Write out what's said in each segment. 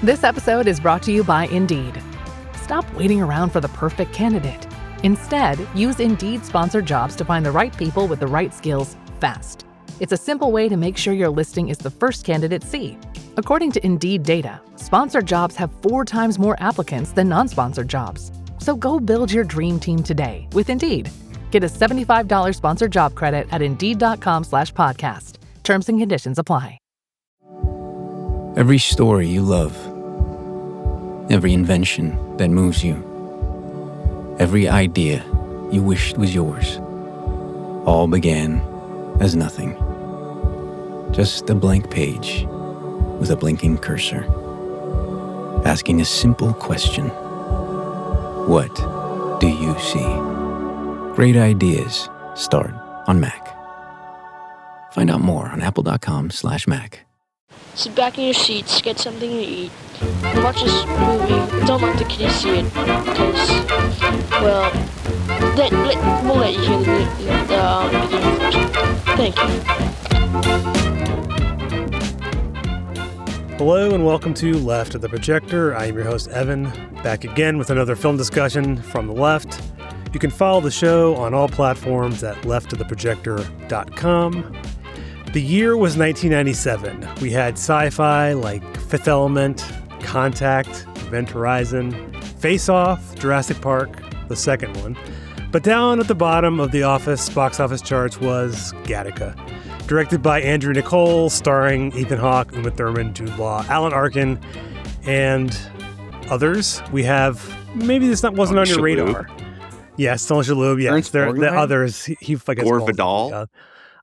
This episode is brought to you by Indeed. Stop waiting around for the perfect candidate. Instead, use Indeed sponsored jobs to find the right people with the right skills fast. It's a simple way to make sure your listing is the first candidates see. According to Indeed data, sponsored jobs have 4 times more applicants than non-sponsored jobs. So go build your dream team today with Indeed. Get a $75 sponsored job credit at Indeed.com/podcast. Terms and conditions apply. Every story you love, every invention that moves you, every idea you wished was yours, all began as nothing. Just a blank page with a blinking cursor, asking a simple question. What do you see? Great ideas start on Mac. Find out more on apple.com/Mac. Sit back in your seats, get something to eat, and watch this movie. Don't let the kiddies see it, because, well, we'll let you hear the beginning first. Thank you. Hello and welcome to Left of the Projector. I am your host, Evan, back again with another film discussion from the left. You can follow the show on all platforms at leftoftheprojector.com. The year was 1997. We had sci-fi like Fifth Element, Contact, Event Horizon, Face Off, Jurassic Park, the second one. But down at the bottom of the box office charts was Gattaca. Directed by Andrew Niccol, starring Ethan Hawke, Uma Thurman, Jude Law, Alan Arkin, and others. We have, maybe this wasn't on your radar. Yes, Tony Shalhoub, yes. The others, he fucking Gore Vidal.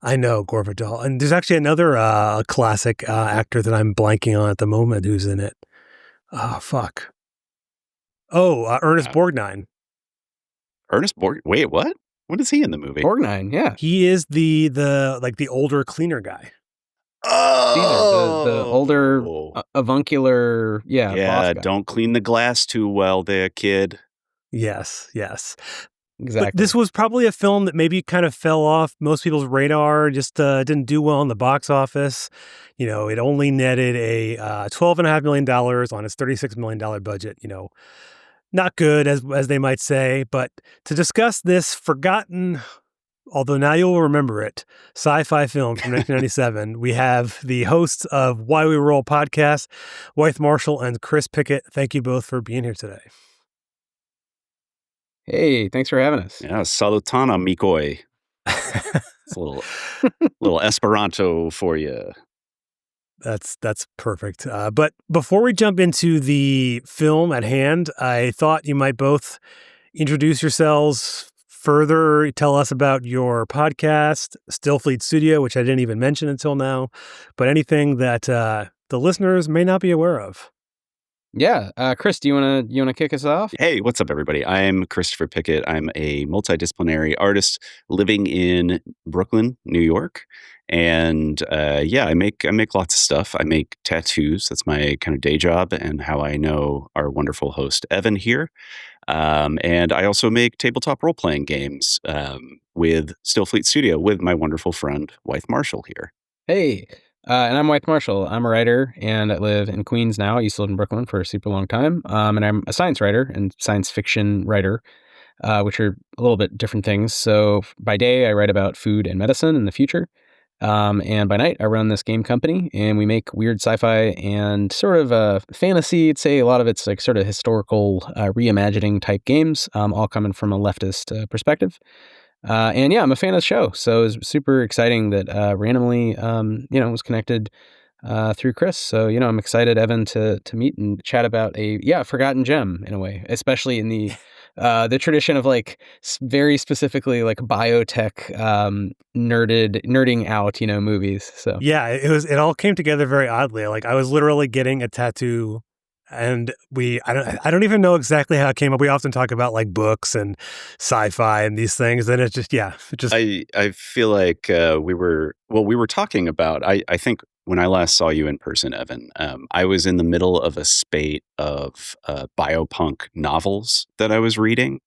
I know, Gore Vidal. And there's actually another classic actor that I'm blanking on at the moment who's in it. Oh, fuck. Ernest Borgnine. Ernest Borg? Wait, what? What is he in the movie? Borgnine, yeah. He is the older cleaner guy. Oh! The older avuncular, yeah, boss guy. Don't clean the glass too well there, kid. Yes. Exactly. But this was probably a film that maybe kind of fell off most people's radar, just didn't do well in the box office. You know, it only netted a $12.5 million on its $36 million budget, you know. Not good, as they might say. But to discuss this forgotten, although now you'll remember it, sci-fi film from 1997, we have the hosts of Why We Roll podcast, Wythe Marshall and Chris Pickett. Thank you both for being here today. Hey, thanks for having us. Yeah, salutana, mikoi. It's a little Esperanto for you. That's perfect. But before we jump into the film at hand, I thought you might both introduce yourselves further, tell us about your podcast, Stillfleet Studio, which I didn't even mention until now, but anything that the listeners may not be aware of. Yeah, Chris, do you wanna kick us off? Hey, what's up, everybody? I'm Christopher Pickett. I'm a multidisciplinary artist living in Brooklyn, New York, and I make lots of stuff. I make tattoos. That's my kind of day job, and how I know our wonderful host Evan here. And I also make tabletop role playing games with Stillfleet Studio with my wonderful friend Wythe Marshall here. Hey. And I'm Wythe Marshall. I'm a writer, and I live in Queens now. I used to live in Brooklyn for a super long time. And I'm a science writer and science fiction writer, which are a little bit different things. So by day, I write about food and medicine in the future. And by night, I run this game company, and we make weird sci-fi and sort of fantasy. I'd say a lot of it's like sort of historical reimagining type games, all coming from a leftist perspective. And yeah, I'm a fan of the show, so it was super exciting that randomly, was connected through Chris. So, I'm excited, Evan, to meet and chat about a forgotten gem in a way, especially in the tradition of like very specifically like biotech nerding out, movies. So yeah, it all came together very oddly. Like I was literally getting a tattoo. And I don't even know exactly how it came up. We often talk about like books and sci-fi and these things, and I feel like we were talking about. I think when I last saw you in person, Evan, I was in the middle of a spate of biopunk novels that I was reading,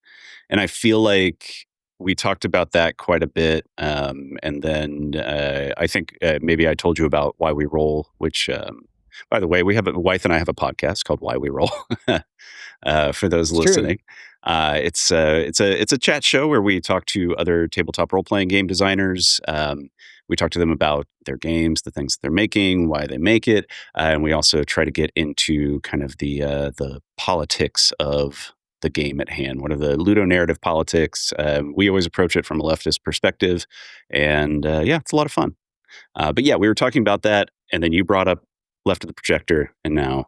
and I feel like we talked about that quite a bit. And then I think maybe I told you about Why We Roll, which By the way, Wythe and I have a podcast called Why We Roll. For those listening, it's a chat show where we talk to other tabletop role playing game designers. We talk to them about their games, the things that they're making, why they make it, and we also try to get into kind of the politics of the game at hand. What are the ludonarrative politics? We always approach it from a leftist perspective, and it's a lot of fun. But yeah, we were talking about that, and then you brought up Left of the Projector, and now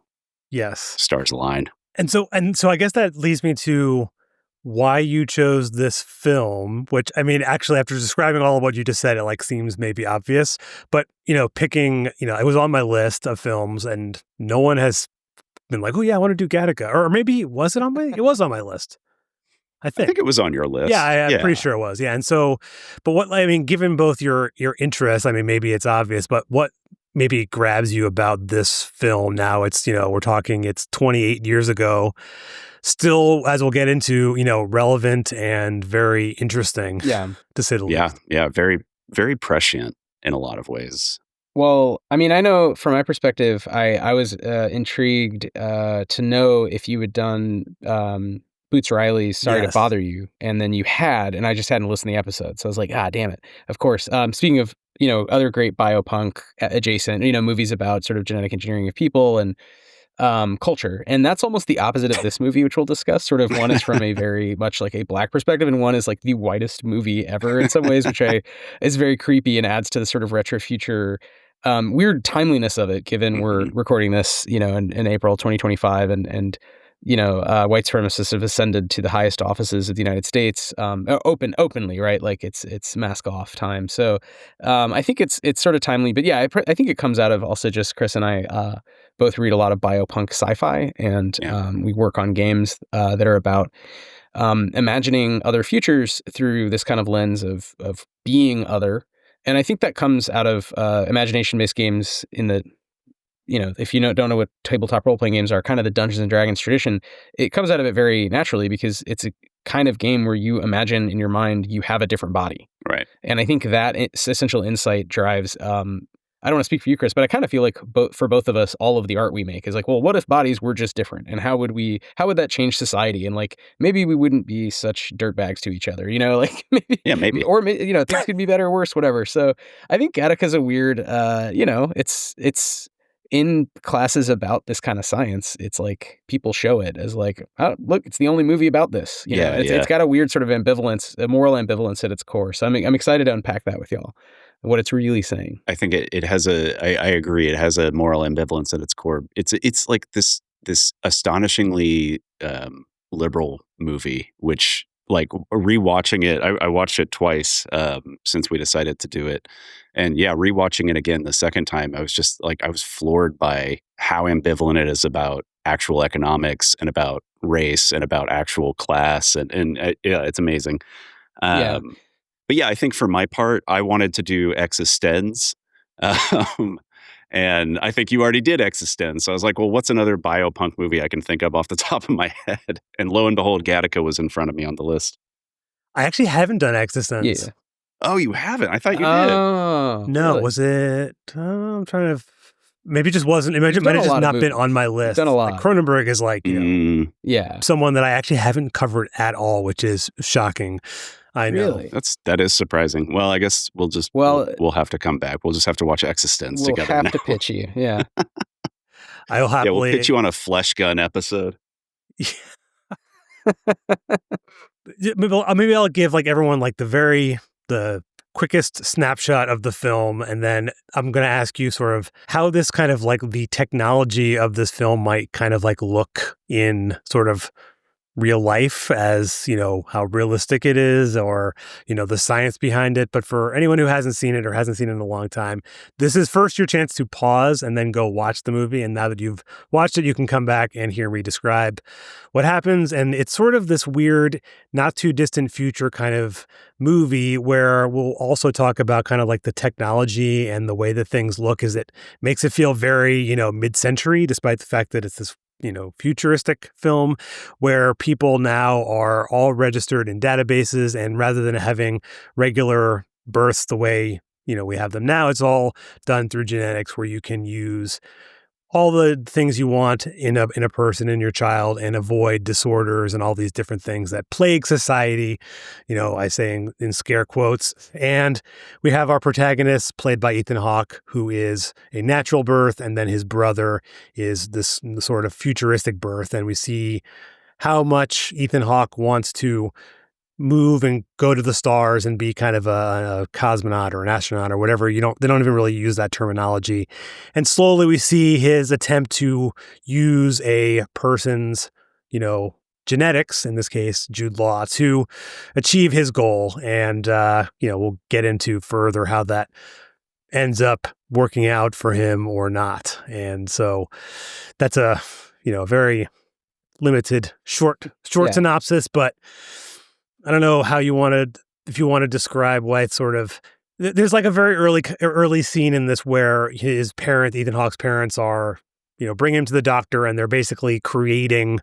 Yes. stars align. And so I guess that leads me to why you chose this film, which, I mean, actually, after describing all of what you just said, it like seems maybe obvious, but, picking, it was on my list of films and no one has been like, oh yeah, I want to do Gattaca. Or maybe it was on my list. I think it was on your list. Yeah, I'm pretty sure it was. Yeah. And so, but given both your interests, I mean, maybe it's obvious, but what maybe grabs you about this film now? It's, we're talking, it's 28 years ago, still, as we'll get into, relevant and very interesting, to say the least. Yeah, very, very prescient in a lot of ways. Well, I mean, I know from my perspective, I was intrigued to know if you had done Boots Riley's Sorry to Bother You, and then you had, and I just hadn't listened to the episode, so I was like, damn it. Of course, speaking of, other great biopunk adjacent, movies about sort of genetic engineering of people and culture. And that's almost the opposite of this movie, which we'll discuss. Sort of one is from a very much like a Black perspective, and one is like the whitest movie ever in some ways, which is very creepy and adds to the sort of retro future weird timeliness of it, given we're recording this, in April 2025, and white supremacists have ascended to the highest offices of the United States, openly, right? Like it's mask off time. So I think it's sort of timely, but yeah, I think it comes out of also just Chris and I both read a lot of biopunk sci-fi, and we work on games that are about imagining other futures through this kind of lens of being other. And I think that comes out of imagination-based games in the, if you don't know what tabletop role-playing games are, kind of the Dungeons and Dragons tradition. It comes out of it very naturally because it's a kind of game where you imagine in your mind you have a different body. Right. And I think that essential insight drives, I don't want to speak for you, Chris, but I kind of feel like for both of us, all of the art we make is like, well, what if bodies were just different? And how would that change society? And like, maybe we wouldn't be such dirtbags to each other, like maybe. Yeah, maybe. Or, things could be better or worse, whatever. So I think Gattaca's a weird, it's in classes about this kind of science. It's like people show it as like, oh, look, it's the only movie about this. It's got a weird sort of ambivalence, a moral ambivalence at its core. So I'm excited to unpack that with y'all. What it's really saying. I think it has I agree. It has a moral ambivalence at its core. It's like this astonishingly liberal movie, which like rewatching it, I watched it twice since we decided to do it. And yeah, rewatching it again the second time, I was just like, I was floored by how ambivalent it is about actual economics and about race and about actual class. And it's amazing. But yeah, I think for my part, I wanted to do Existenz. And I think you already did Existenz. So I was like, well, what's another biopunk movie I can think of off the top of my head? And lo and behold, Gattaca was in front of me on the list. I actually haven't done Existenz. Yeah. Oh, you haven't? I thought you did. No, really? Was it? I'm trying to. Maybe it just wasn't. It might have just not been on my list. Done a lot. Like Cronenberg is like, someone that I actually haven't covered at all, which is shocking. I know. Really? That is surprising. Well, I guess we'll have to come back. We'll just have to watch Existenz together. We'll have to pitch you. Yeah. I'll happily. We'll pitch you on a Flesh Gun episode. Maybe I'll give like everyone like the quickest snapshot of the film, and then I'm going to ask you sort of how this kind of like the technology of this film might kind of like look in sort of real life, as how realistic it is, or the science behind it. But for anyone who hasn't seen it or hasn't seen it in a long time, this is first your chance to pause and then go watch the movie. And now that you've watched it, you can come back and hear me describe what happens. And it's sort of this weird, not too distant future kind of movie where we'll also talk about kind of like the technology and the way that things look. Is it makes it feel very mid-century, despite the fact that it's this futuristic film where people now are all registered in databases, and rather than having regular births the way we have them now, it's all done through genetics, where you can use all the things you want in a person, in your child, and avoid disorders and all these different things that plague society, I say in scare quotes. And we have our protagonist played by Ethan Hawke, who is a natural birth, and then his brother is this sort of futuristic birth. And we see how much Ethan Hawke wants to move and go to the stars and be kind of a cosmonaut or an astronaut or whatever. They don't even really use that terminology. And slowly we see his attempt to use a person's, genetics, in this case, Jude Law, to achieve his goal. And, we'll get into further how that ends up working out for him or not. And so that's a, very limited, short synopsis, but I don't know how if you want to describe why it's sort of, there's like a very early scene in this where his parent, Ethan Hawke's parents are, bring him to the doctor, and they're basically creating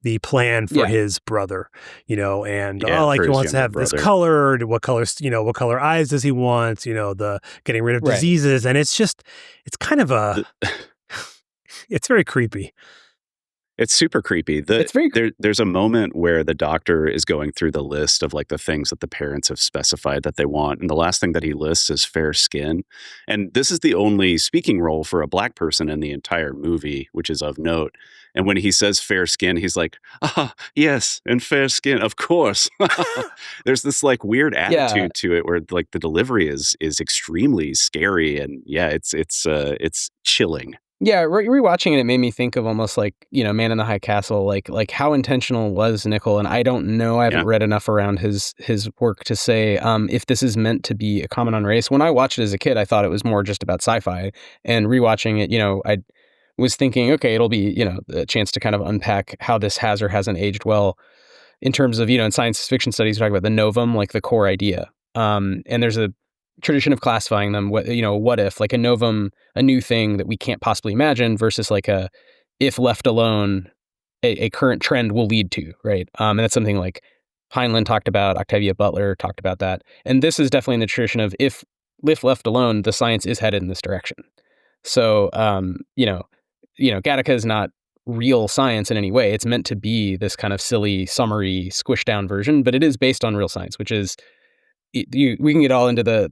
the plan for his brother, and he wants to have this color, what color eyes does he want, the getting rid of diseases. And it's kind of it's very creepy. It's super creepy. There's a moment where the doctor is going through the list of like the things that the parents have specified that they want. And the last thing that he lists is fair skin. And this is the only speaking role for a black person in the entire movie, which is of note. And when he says fair skin, he's like, yes, and fair skin, of course. There's this like weird attitude to it where like the delivery is extremely scary. And it's chilling. Yeah, rewatching it made me think of almost like, Man in the High Castle, like how intentional was Niccol? And I don't know, I haven't read enough around his work to say if this is meant to be a comment on race. When I watched it as a kid, I thought it was more just about sci-fi. And rewatching it, I was thinking, okay, it'll be, a chance to kind of unpack how this has or hasn't aged well in terms of, in science fiction studies, we talk about the novum, like the core idea. And there's a tradition of classifying them, what if, like a novum, a new thing that we can't possibly imagine, versus like a, if left alone, a current trend will lead to, right? And that's something like Heinlein talked about, Octavia Butler talked about that. And this is definitely in the tradition of if left alone, the science is headed in this direction. So, Gattaca is not real science in any way. It's meant to be this kind of silly, summary, squished down version, but it is based on real science, which is, we can get all into the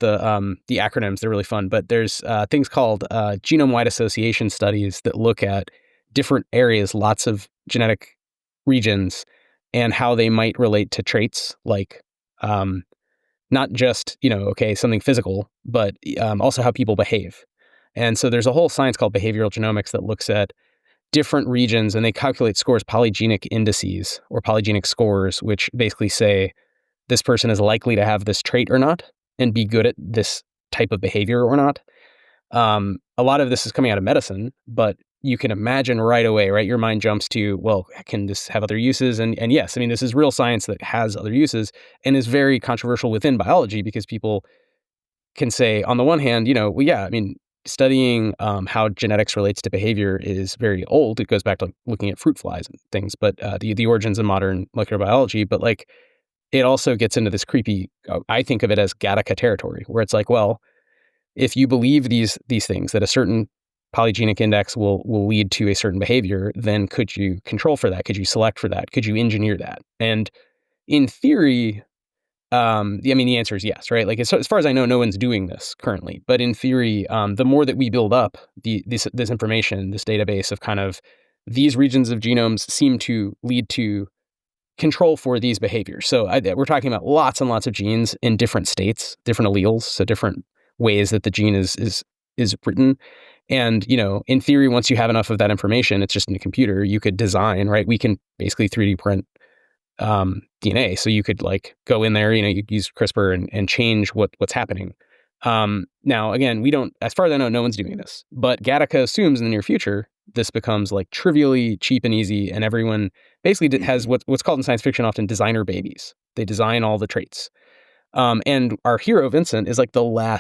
acronyms. They're really fun, but there's things called genome-wide association studies that look at different areas, lots of genetic regions, and how they might relate to traits like not just, something physical, but also how people behave. And so there's a whole science called behavioral genomics that looks at different regions, and they calculate scores, polygenic indices or polygenic scores, which basically say this person is likely to have this trait or not and be good at this type of behavior or not. A lot of this is coming out of medicine, but you can imagine right away, right? Your mind jumps to, well, can this have other uses? And yes, I mean, this is real science that has other uses and is very controversial within biology, because people can say, on the one hand, studying how genetics relates to behavior is very old. It goes back to looking at fruit flies and things, but the origins of modern molecular biology. But like, it also gets into this creepy, I think of it as Gattaca territory, where it's like, well, if you believe these things, that a certain polygenic index will lead to a certain behavior, then could you control for that? Could you select for that? Could you engineer that? And in theory, the answer is yes, right? Like as far as I know, no one's doing this currently. But in theory, the more that we build up this information, this database of kind of these regions of genomes seem to lead to control for these behaviors. So we're talking about lots and lots of genes in different states, different alleles, so different ways that the gene is written. And, in theory, once you have enough of that information, it's just in a computer, you could design, right? We can basically 3D print DNA. So you could like go in there, you use CRISPR and change what's happening. Now, again, as far as I know, no one's doing this, but Gattaca assumes in the near future, this becomes like trivially cheap and easy, and everyone basically has what's called in science fiction often designer babies. They design all the traits. And our hero, Vincent, is like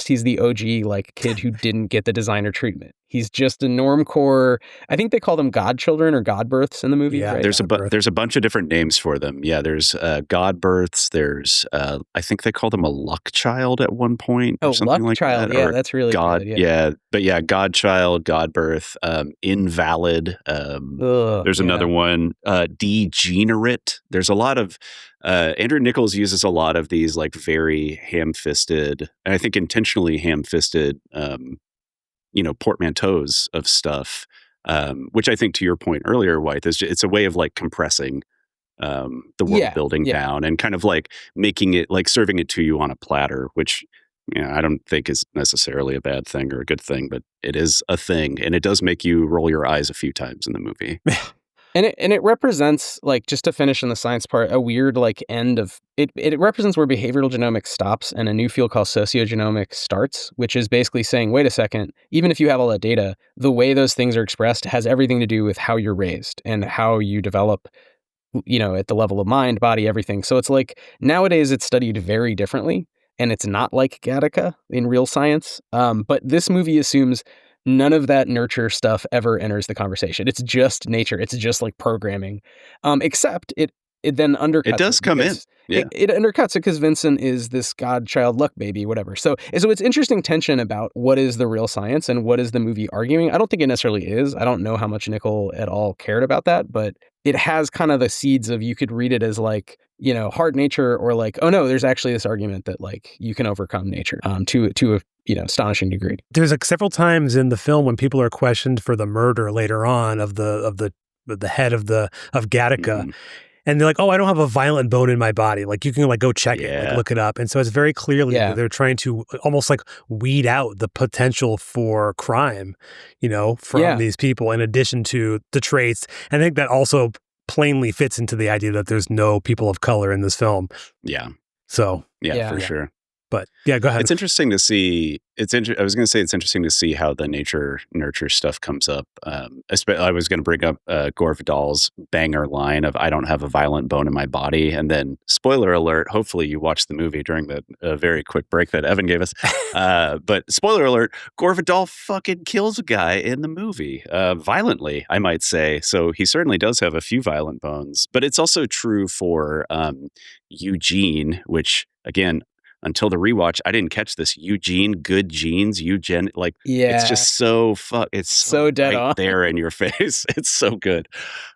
he's the OG like kid who didn't get the designer treatment. He's just a normcore. I think they call them godchildren or godbirths in the movie. Yeah, right? There's a bunch of different names for them. Yeah, there's god births. There's I think they called him a luck child at one point or something luck like child. that. Yeah, or that's really god. good. Yeah. But yeah, godchild, god birth, invalid. There's another one, degenerate. There's a lot of Andrew Niccol uses a lot of these like very ham-fisted, and I think intentionally ham-fisted, portmanteaus of stuff, which I think, to your point earlier, Wythe, it's a way of like compressing the world building down and kind of like making it like serving it to you on a platter, which I don't think is necessarily a bad thing or a good thing, but it is a thing, and it does make you roll your eyes a few times in the movie. And it represents, like, just to finish on the science part, a weird like end of it. It represents where behavioral genomics stops and a new field called sociogenomics starts, which is basically saying, wait a second, even if you have all that data, the way those things are expressed has everything to do with how you're raised and how you develop, at the level of mind, body, everything. So it's like nowadays it's studied very differently, and it's not like Gattaca in real science. But this movie assumes none of that nurture stuff ever enters the conversation. It's just nature. It's just like programming, except it then undercuts. It does come in. Yeah. It undercuts it because Vincent is this godchild luck baby, whatever. So it's interesting tension about what is the real science and what is the movie arguing. I don't think it necessarily is. I don't know how much Niccol at all cared about that, but it has kind of the seeds of, you could read it as like, hard nature, or like, oh no, there's actually this argument that like you can overcome nature to a astonishing degree. There's like several times in the film when people are questioned for the murder later on of the head of Gattaca. Mm-hmm. And they're like, oh, I don't have a violent bone in my body. Like, you can like go check it, like look it up. And so it's very clearly that they're trying to almost like weed out the potential for crime, from these people, in addition to the traits. And I think that also plainly fits into the idea that there's no people of color in this film. Yeah. So for sure. But yeah, go ahead. It's interesting to see. I was going to say it's interesting to see how the nature nurture stuff comes up. I was going to bring up Gore Vidal's banger line of "I don't have a violent bone in my body," and then spoiler alert. Hopefully, you watched the movie during the very quick break that Evan gave us. But spoiler alert: Gore Vidal fucking kills a guy in the movie, violently, I might say. So he certainly does have a few violent bones. But it's also true for Eugene, which again, until the rewatch, I didn't catch this. Eugene, good genes, it's just so it's so dead right on there in your face. It's so good.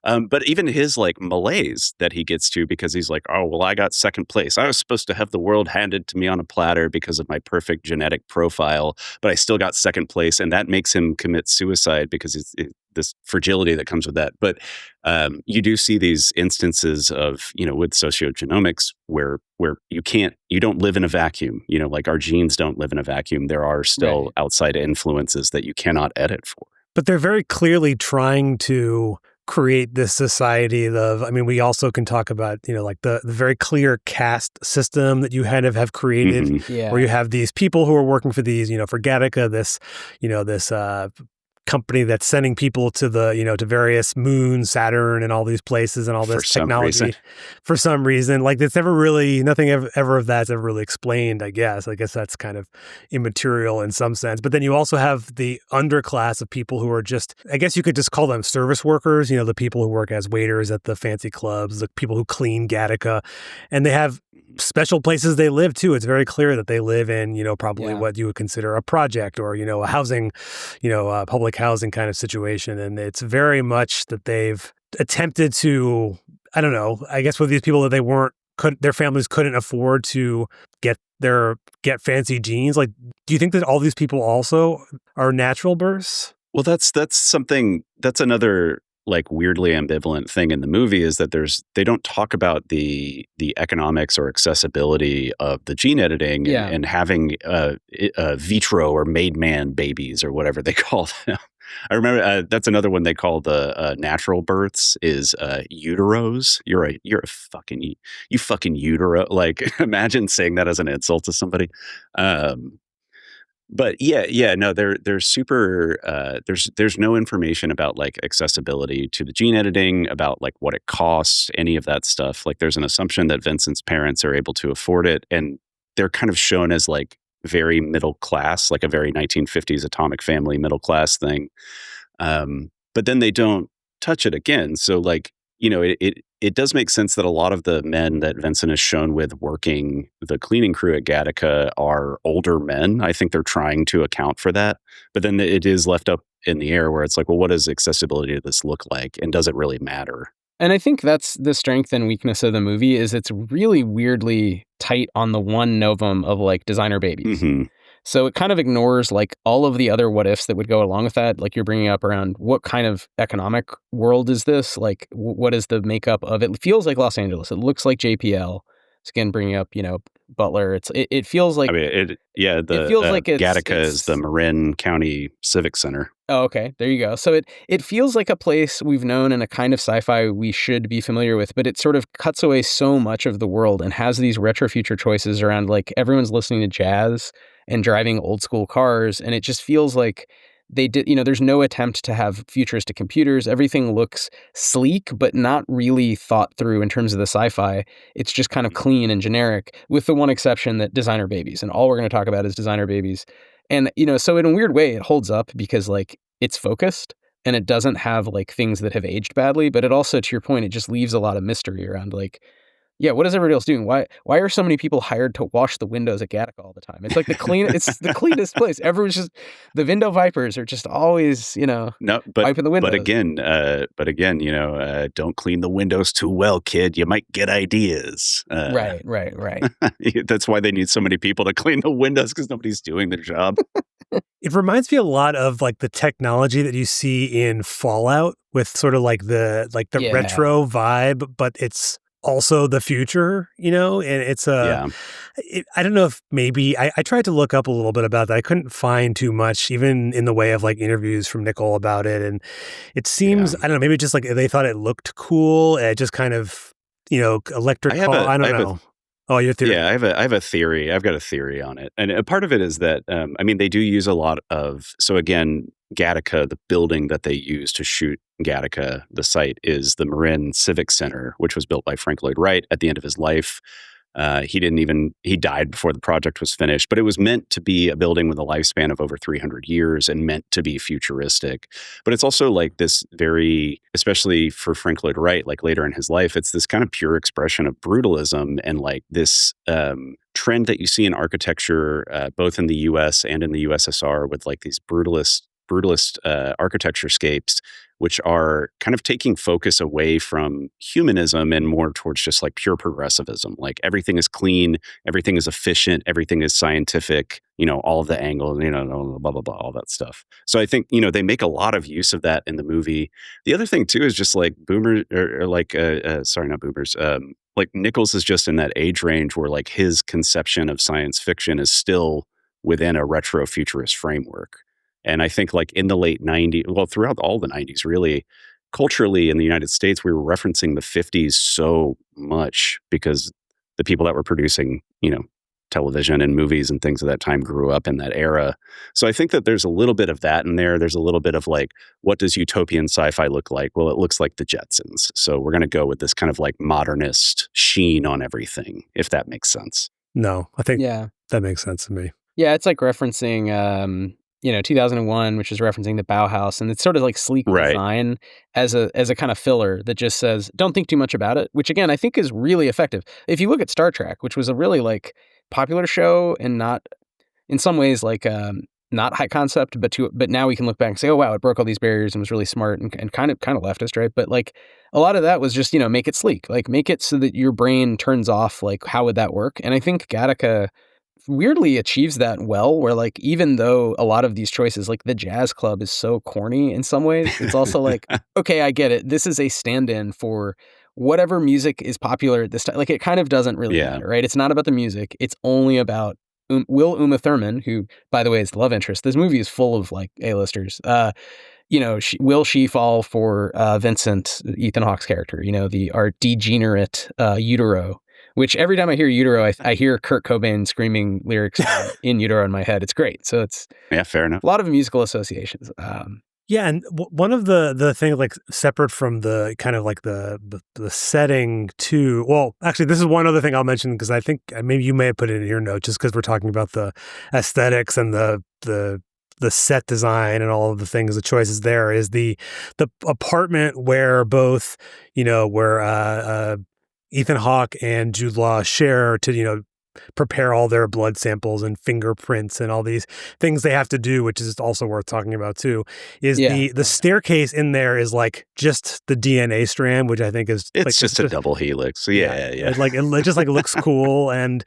But even his like malaise that he gets to, because he's like, oh, well, I got second place. I was supposed to have the world handed to me on a platter because of my perfect genetic profile, but I still got second place. And that makes him commit suicide because it's this fragility that comes with that. But you do see these instances of, with sociogenomics where you don't live in a vacuum, like our genes don't live in a vacuum. There are still outside influences that you cannot edit for. But they're very clearly trying to create this society of, we also can talk about, like the very clear caste system that you kind of have created, where you have these people who are working for these, for Gattaca, this company that's sending people to the, to various moons, Saturn, and all these places and all this technology for some reason. Like, it's never really, nothing ever of that's ever really explained, I guess. I guess that's kind of immaterial in some sense. But then you also have the underclass of people who are just, I guess you could just call them service workers, the people who work as waiters at the fancy clubs, the people who clean Gattaca. And they have special places they live too. It's very clear that they live in, probably what you would consider a project or, a housing, public housing kind of situation. And it's very much that they've attempted to, I don't know, I guess with these people that their families couldn't afford to get fancy genes. Like, do you think that all these people also are natural births? Well, that's another like weirdly ambivalent thing in the movie, is that they don't talk about the economics or accessibility of the gene editing and having vitro or made man babies or whatever they call them. I remember that's another one they call the natural births is uteros. You're a fucking utero. Like, imagine saying that as an insult to somebody. But no, they're super. There's no information about like accessibility to the gene editing, about like what it costs, any of that stuff. Like, there's an assumption that Vincent's parents are able to afford it, and they're kind of shown as like very middle class, like a very 1950s Atomic Family middle class thing. But then they don't touch it again. So like, it does make sense that a lot of the men that Vincent is shown with working the cleaning crew at Gattaca are older men. I think they're trying to account for that. But then it is left up in the air where it's like, well, what does accessibility to this look like? And does it really matter? And I think that's the strength and weakness of the movie is it's really weirdly tight on the one novum of like designer babies. Mm-hmm. So it kind of ignores like all of the other what ifs that would go along with that. Like you're bringing up around what kind of economic world is this? Like what is the makeup of it? It feels like Los Angeles. It looks like JPL. It's again bringing up, Butler. It feels like it feels like Gattaca is the Marin County Civic Center. Oh, okay. There you go. So it feels like a place we've known and a kind of sci-fi we should be familiar with, but it sort of cuts away so much of the world and has these retro future choices around like everyone's listening to jazz and driving old school cars. And it just feels like they did, there's no attempt to have futuristic computers. Everything looks sleek, but not really thought through in terms of the sci-fi. It's just kind of clean and generic, with the one exception that designer babies. And all we're going to talk about is designer babies. And, so in a weird way, it holds up because like it's focused and it doesn't have like things that have aged badly. But it also, to your point, it just leaves a lot of mystery around like, yeah, what is everybody else doing? Why are so many people hired to wash the windows at Gattaca all the time? It's like it's the cleanest place. Everyone's just, the window vipers are just always, wiping the windows. But again, don't clean the windows too well, kid. You might get ideas. Right. That's why they need so many people to clean the windows, because nobody's doing their job. It reminds me a lot of like the technology that you see in Fallout, with sort of like the retro vibe, but it's also the future, and it's I don't know if maybe I tried to look up a little bit about that. I couldn't find too much, even in the way of like interviews from Niccol about it. And it seems, I don't know, maybe just like they thought it looked cool. It just kind of, electric. I don't know. Oh, your theory. Yeah, I have a theory. I've got a theory on it. And a part of it is that, they do use a lot of, so again, Gattaca, the building that they use to shoot Gattaca, the site, is the Marin Civic Center, which was built by Frank Lloyd Wright at the end of his life. He died before the project was finished, but it was meant to be a building with a lifespan of over 300 years and meant to be futuristic. But it's also like this very, especially for Frank Lloyd Wright, like later in his life, it's this kind of pure expression of brutalism and like this trend that you see in architecture, both in the US and in the USSR, with like these brutalist architecture scapes, which are kind of taking focus away from humanism and more towards just like pure progressivism. Like everything is clean, everything is efficient, everything is scientific, all of the angles, blah, blah, blah, all that stuff. So I think, they make a lot of use of that in the movie. The other thing too is just like boomers, not boomers, like Nichols is just in that age range where like his conception of science fiction is still within a retro futurist framework. And I think like in the late 90s, well, throughout all the 90s, really, culturally in the United States, we were referencing the 50s so much because the people that were producing, television and movies and things of that time grew up in that era. So I think that there's a little bit of that in there. There's a little bit of like, what does utopian sci-fi look like? Well, it looks like the Jetsons. So we're going to go with this kind of like modernist sheen on everything, if that makes sense. No, I think that makes sense to me. Yeah, it's like referencing 2001, which is referencing the Bauhaus, and it's sort of like sleek design as a kind of filler that just says, don't think too much about it, which again, I think is really effective. If you look at Star Trek, which was a really like popular show and not, in some ways, like not high concept, but now we can look back and say, oh wow, it broke all these barriers and was really smart and kind of leftist, right? But like a lot of that was just, make it sleek, like make it so that your brain turns off, like how would that work? And I think Gattaca weirdly achieves that well, where like even though a lot of these choices, like the jazz club is so corny in some ways, it's also like, okay, I get it, this is a stand-in for whatever music is popular at this time. Like it kind of doesn't really matter, right? It's not about the music, it's only about Will Uma Thurman, who by the way is the love interest. This movie is full of like A-listers. Will she fall for Vincent, Ethan Hawke's character, our degenerate Utero, which every time I hear Utero, I hear Kurt Cobain screaming lyrics in Utero in my head. It's great. So it's fair enough. A lot of musical associations. Yeah, and one of the things like separate from the kind of like the setting too. Well, actually, this is one other thing I'll mention because I think maybe you may have put it in your note just because we're talking about the aesthetics and the set design and all of the things, the choices there is the apartment where both where Ethan Hawke and Jude Law share to prepare all their blood samples and fingerprints and all these things they have to do, which is also worth talking about too, is the staircase in there is like just the DNA strand, which I think is it's like, just a double helix. Yeah. It just like looks cool. And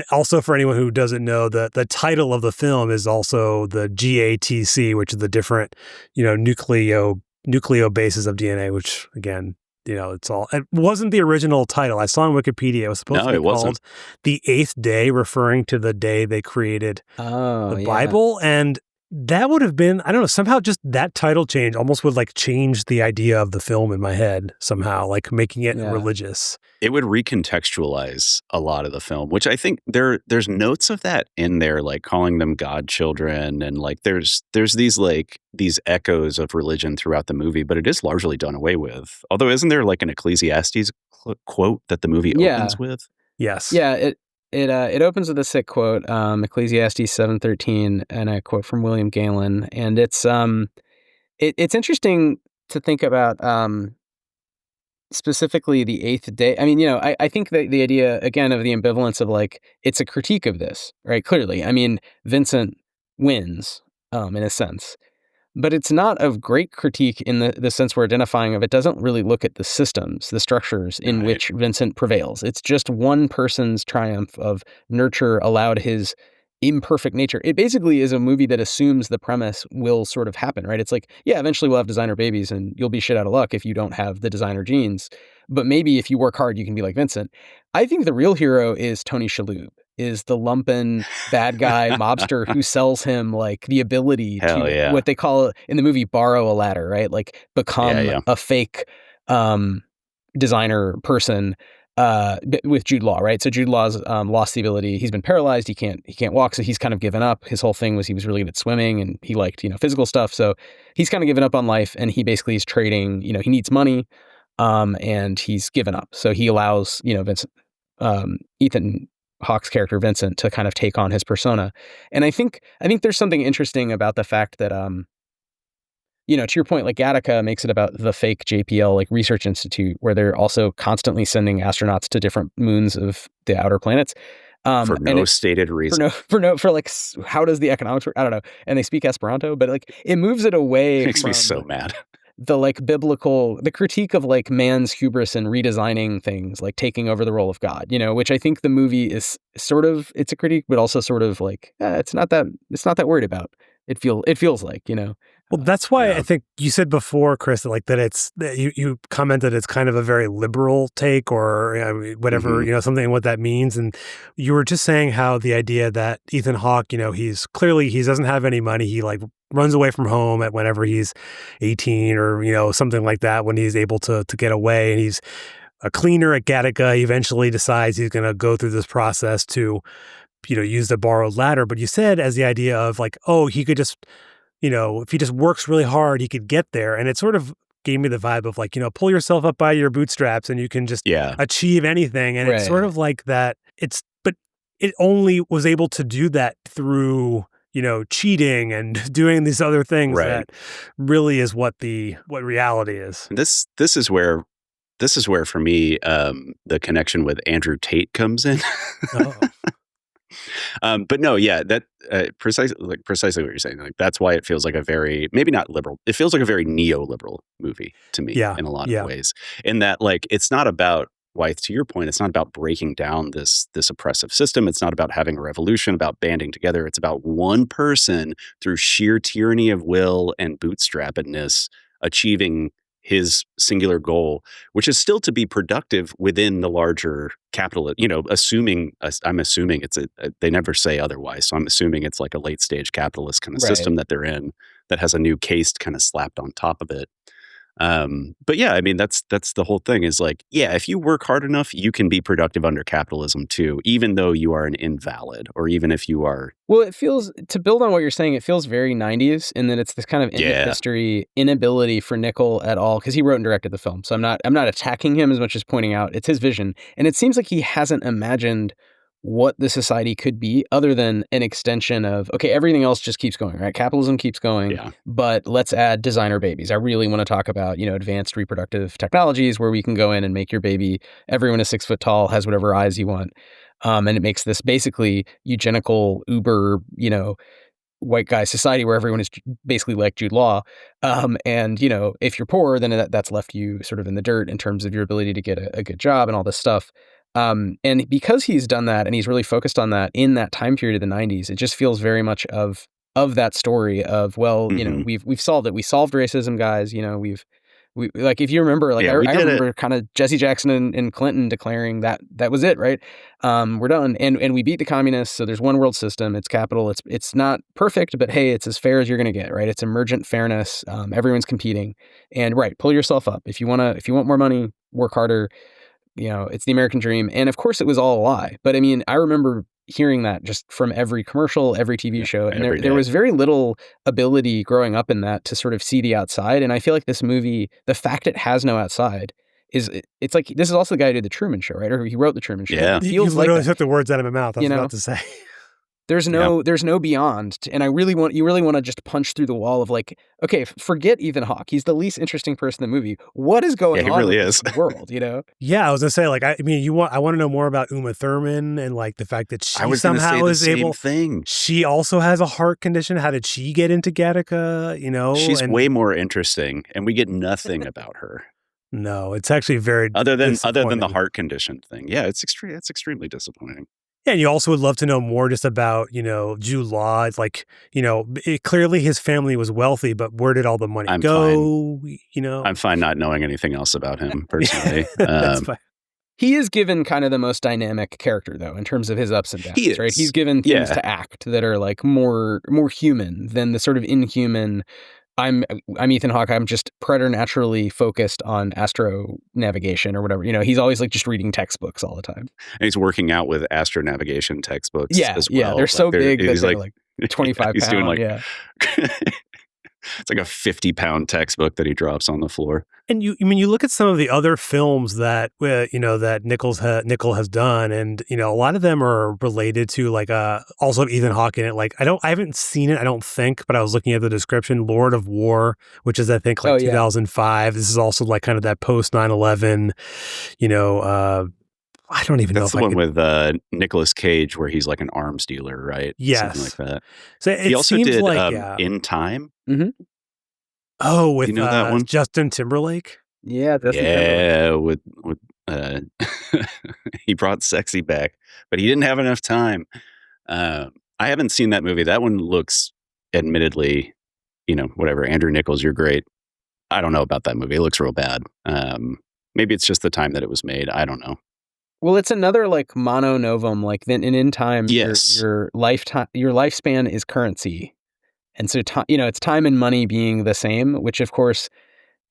also for anyone who doesn't know, the title of the film is also the GATC, which is the different, nucleo bases of DNA, which again, it wasn't the original title. I saw on Wikipedia it was supposed to be called The Eighth Day, referring to the day they created the Bible. And that would have been, I don't know, somehow just that title change almost would like change the idea of the film in my head somehow, like making it religious. It would recontextualize a lot of the film, which I think there's notes of that in there, like calling them godchildren, and like there's these echoes of religion throughout the movie, but it is largely done away with. Although isn't there like an Ecclesiastes quote that the movie opens with? Yes. Yeah, it opens with a sick quote, Ecclesiastes 7:13, and a quote from William Galen, and it's interesting to think about specifically the eighth day. I mean, I think that the idea again of the ambivalence of like it's a critique of this, right? Clearly, I mean, Vincent wins in a sense. But it's not of great critique in the sense we're identifying of. It doesn't really look at the systems, the structures in which Vincent prevails. It's just one person's triumph of nurture allowed his imperfect nature. It basically is a movie that assumes the premise will sort of happen, right? It's like, yeah, eventually we'll have designer babies and you'll be shit out of luck if you don't have the designer genes. But maybe if you work hard, you can be like Vincent. I think the real hero is Tony Shalhoub, is the lumpen bad guy mobster who sells him like the ability to what they call in the movie borrow a ladder, right? Like become a fake designer person with Jude Law, right? So Jude Law's lost the ability. He's been paralyzed. He can't walk. So he's kind of given up. His whole thing was he was really good at swimming and he liked, physical stuff. So he's kind of given up on life and he basically is trading, he needs money and he's given up. So he allows, Vincent, Ethan Hawke's character Vincent to kind of take on his persona. And I think there's something interesting about the fact that to your point, like Gattaca makes it about the fake JPL like research institute where they're also constantly sending astronauts to different moons of the outer planets for no stated reason. For like how does the economics work? I don't know. And they speak Esperanto, but like it moves it away. It makes me so mad. The like the critique of like man's hubris and redesigning things, like taking over the role of God, which I think the movie is sort of, it's a critique, but also sort of like, it's not that worried about. It feels like, Well, that's why I think you said before, Chris, that you commented it's kind of a very liberal take or whatever, something what that means. And you were just saying how the idea that Ethan Hawke, he doesn't have any money. He like runs away from home at whenever he's 18 or, something like that when he's able to get away. And he's a cleaner at Gattaca. He eventually decides he's going to go through this process to, use the borrowed ladder. But you said as the idea of like, oh, he could just, if he just works really hard, he could get there. And it sort of gave me the vibe of like, pull yourself up by your bootstraps and you can just achieve anything. And it's sort of like that. But it only was able to do that through, cheating and doing these other things that really is what reality is. This is where for me, the connection with Andrew Tate comes in. Oh. But no, that precisely what you're saying. Like that's why it feels like a very, maybe not liberal. It feels like a very neoliberal movie to me in a lot of ways. In that, like, it's not about Wythe, to your point, it's not about breaking down this oppressive system. It's not about having a revolution, about banding together. It's about one person through sheer tyranny of will and bootstrappedness achieving his singular goal, which is still to be productive within the larger capitalist, I'm assuming it's they never say otherwise. So I'm assuming it's like a late stage capitalist kind of system that they're in that has a new caste kind of slapped on top of it. But yeah, I mean, that's the whole thing is like, yeah, if you work hard enough, you can be productive under capitalism too, even though you are an invalid, or even if you are. Well, it feels, to build on what you're saying, it feels very 90s, and then it's this kind of end of history inability for Niccol at all, because he wrote and directed the film. So I'm not attacking him as much as pointing out it's his vision. And it seems like he hasn't imagined what the society could be other than an extension of, okay, everything else just keeps going, right? Capitalism keeps going, but let's add designer babies. I really want to talk about, advanced reproductive technologies where we can go in and make your baby, everyone is 6 foot tall, has whatever eyes you want. And it makes this basically eugenical, uber, white guy society where everyone is basically like Jude Law. And, if you're poor, then that's left you sort of in the dirt in terms of your ability to get a good job and all this stuff. And because he's done that and he's really focused on that in that time period of the 90s, it just feels very much of that story of, well, we've solved it. We solved racism, guys. We like, if you remember, like I remember kind of Jesse Jackson and Clinton declaring that was it, right? We're done, and we beat the communists. So there's one world system. It's capital. It's not perfect, but hey, it's as fair as you're going to get, right? It's emergent fairness. Everyone's competing, and pull yourself up if you want more money, work harder. It's the American dream. And of course it was all a lie. But I mean, I remember hearing that just from every commercial, every TV show. And there was very little ability growing up in that to sort of see the outside. And I feel like this movie, the fact it has no outside, it's like, this is also the guy who did The Truman Show, right? Or he wrote The Truman Show. Yeah. You literally took the words out of my mouth. I was about to say. There's no beyond. And you really want to just punch through the wall of like, okay, forget Ethan Hawke. He's the least interesting person in the movie. What is going on really in is. this world, Yeah, I was going to say, like, I want to know more about Uma Thurman and like the fact that she somehow is able. Thing. She also has a heart condition. How did she get into Gattaca? She's way more interesting, and we get nothing about her. No, it's actually very other than the heart condition thing. Yeah, it's extremely disappointing. Yeah, and you also would love to know more just about, Jude Law. It's like, clearly his family was wealthy, but where did all the money go? I'm fine not knowing anything else about him personally. That's fine. He is given kind of the most dynamic character, though, in terms of his ups and downs, right? He's given things to act that are like more human than the sort of inhuman. I'm Ethan Hawke. I'm just preternaturally focused on astro navigation or whatever. He's always like just reading textbooks all the time. And he's working out with astro navigation textbooks as well. Yeah, they're so big that they're like 25 he's pounds. Doing like, it's like a 50-pound textbook that he drops on the floor. And you look at some of the other films that that Niccol has done, and a lot of them are related to like also Ethan Hawke in it. Like I haven't seen it, I don't think, but I was looking at the description. Lord of War, which is I think like 2005. This is also like kind of that post 9/11. I don't even know. That's the one with Nicolas Cage where he's like an arms dealer, right? Yes, something like that. So he also did In Time. Mm-hmm. Oh, with that one? Justin Timberlake. Yeah, with he brought sexy back, but he didn't have enough time. I haven't seen that movie. That one looks, admittedly, whatever. Andrew Niccol, you're great. I don't know about that movie. It looks real bad. Maybe it's just the time that it was made. I don't know. Well, it's another like mono novum. Like then in time, your lifespan is currency. And so, it's time and money being the same, which of course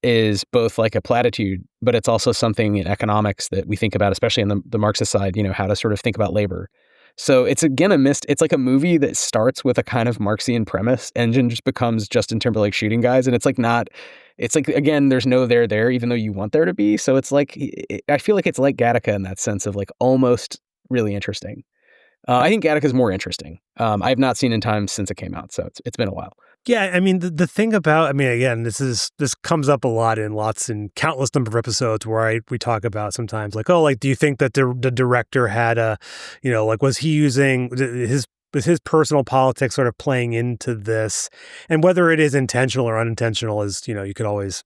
is both like a platitude, but it's also something in economics that we think about, especially on the Marxist side, how to sort of think about labor. So it's again it's like a movie that starts with a kind of Marxian premise and then just becomes Justin Timberlake shooting guys. And it's like again, there's no there, even though you want there to be. So it's like, I feel like it's like Gattaca in that sense of like almost really interesting. I think Gattaca is more interesting. I have not seen In Time since it came out, so it's been a while. Yeah, I mean the thing about again, this comes up a lot in countless number of episodes where we talk about sometimes like, oh, like do you think that the director had was he using his personal politics sort of playing into this, and whether it is intentional or unintentional is you could always.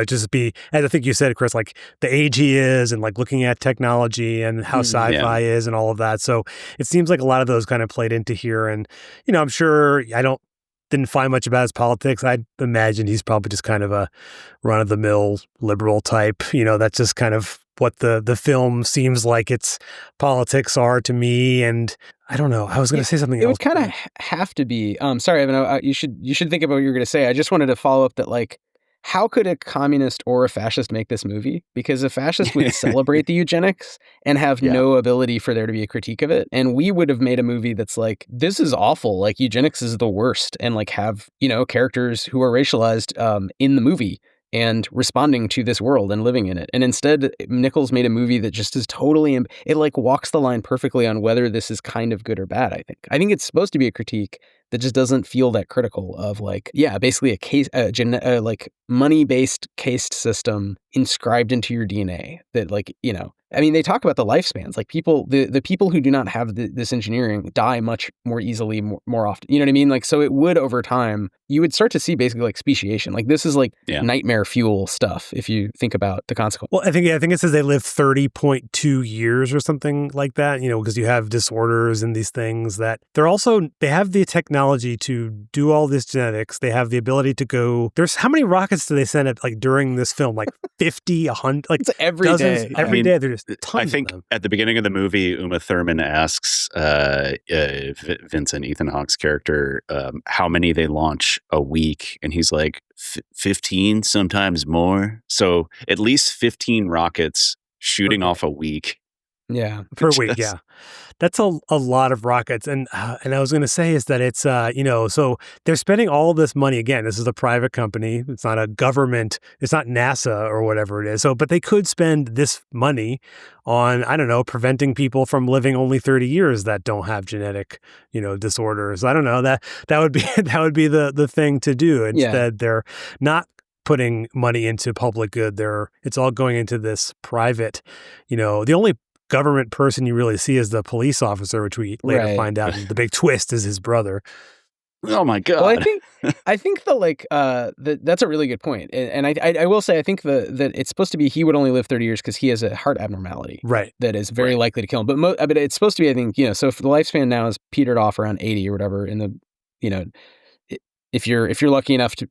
Just be, as I think you said, Chris, like the age he is and like looking at technology and how sci-fi is and all of that. So it seems like a lot of those kind of played into here. And, I'm sure didn't find much about his politics. I imagine he's probably just kind of a run-of-the-mill liberal type. That's just kind of what the film seems like its politics are to me. And I don't know. I was going to say something else. It would kind of have to be. Sorry, Evan. You should think about what you're going to say. I just wanted to follow up that like, how could a communist or a fascist make this movie? Because a fascist would celebrate the eugenics and have no ability for there to be a critique of it. And we would have made a movie that's like, this is awful. Like, eugenics is the worst. And like have, characters who are racialized in the movie and responding to this world and living in it. And instead, Niccol's made a movie that just is totally, it like walks the line perfectly on whether this is kind of good or bad, I think. I think it's supposed to be a critique that just doesn't feel that critical of like, basically a case, like money-based caste system inscribed into your DNA that like, they talk about the lifespans, like the people who do not have this engineering die much more easily, more often. You know what I mean? Like, so it would over time, you would start to see basically like speciation. Like this is like nightmare fuel stuff if you think about the consequence. Well, I think it says they live 30.2 years or something like that, because you have disorders and these things that they have the technology to do all this genetics. They have the ability to go, how many rockets do they send up like during this film? Like 50, 100, like it's every dozens, day. Every day. There's tons I think of them. At the beginning of the movie, Uma Thurman asks Vincent, Ethan Hawke's character, how many they launch a week. And he's like, 15, sometimes more. So at least 15 rockets shooting off a week. Yeah. Per week, yeah. That's a lot of rockets. And I was going to say is that it's, so they're spending all this money. Again, this is a private company. It's not a government. It's not NASA or whatever it is. So, but they could spend this money on, I don't know, preventing people from living only 30 years that don't have genetic, disorders. I don't know. That would be the thing to do. Instead, they're not putting money into public good. It's all going into this private, the only government person you really see is the police officer, which we later find out the big twist is his brother. Oh my God. Well, I think that's a really good point. And I will say, I think that it's supposed to be, he would only live 30 years because he has a heart abnormality. Right. That is very likely to kill him. But it's supposed to be, I think, so if the lifespan now is petered off around 80 or whatever if you're lucky enough to,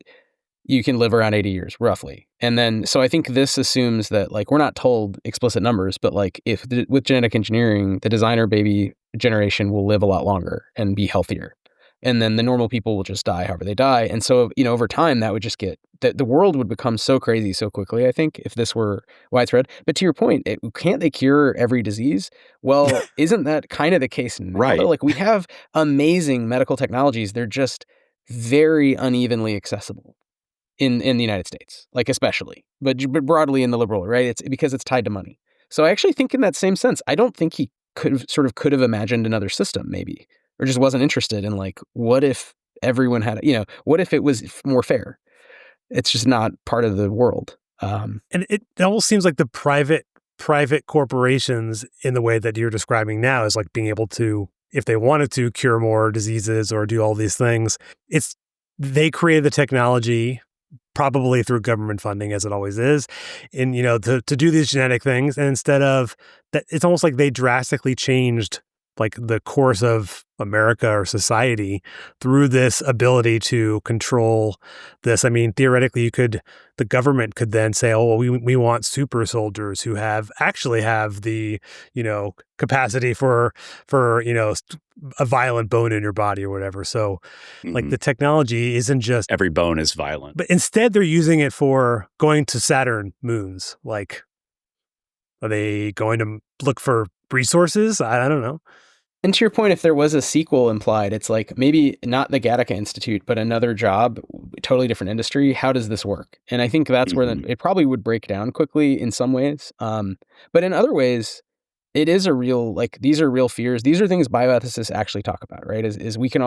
you can live around 80 years, roughly. And then, so I think this assumes that, like, we're not told explicit numbers, but like, with genetic engineering, the designer baby generation will live a lot longer and be healthier. And then the normal people will just die however they die. And so, over time, that would just the world would become so crazy so quickly, I think, if this were widespread. But to your point, can't they cure every disease? Well, isn't that kind of the case now? Right. Though? Like, we have amazing medical technologies. They're just very unevenly accessible. In the United States, like especially, but broadly in the liberal, right? It's because it's tied to money. So I actually think in that same sense, I don't think he could have imagined another system maybe, or just wasn't interested in like, what if everyone had, what if it was more fair? It's just not part of the world. And it almost seems like the private corporations in the way that you're describing now is like being able to, if they wanted to cure more diseases or do all these things, they created the technology probably through government funding, as it always is, and to do these genetic things. And instead of that, it's almost like they drastically changed like the course of America or society through this ability to control this. I mean, theoretically, the government could then say, "Oh, well, we want super soldiers who actually have the capacity for a violent bone in your body or whatever." So, like the technology isn't just every bone is violent, but instead they're using it for going to Saturn moons. Like, are they going to look for resources? I don't know. And to your point, if there was a sequel implied, it's like maybe not the Gattaca Institute, but another job, totally different industry. How does this work? And I think that's where it probably would break down quickly in some ways. But in other ways, it is these are real fears. These are things bioethicists actually talk about, right? Is we can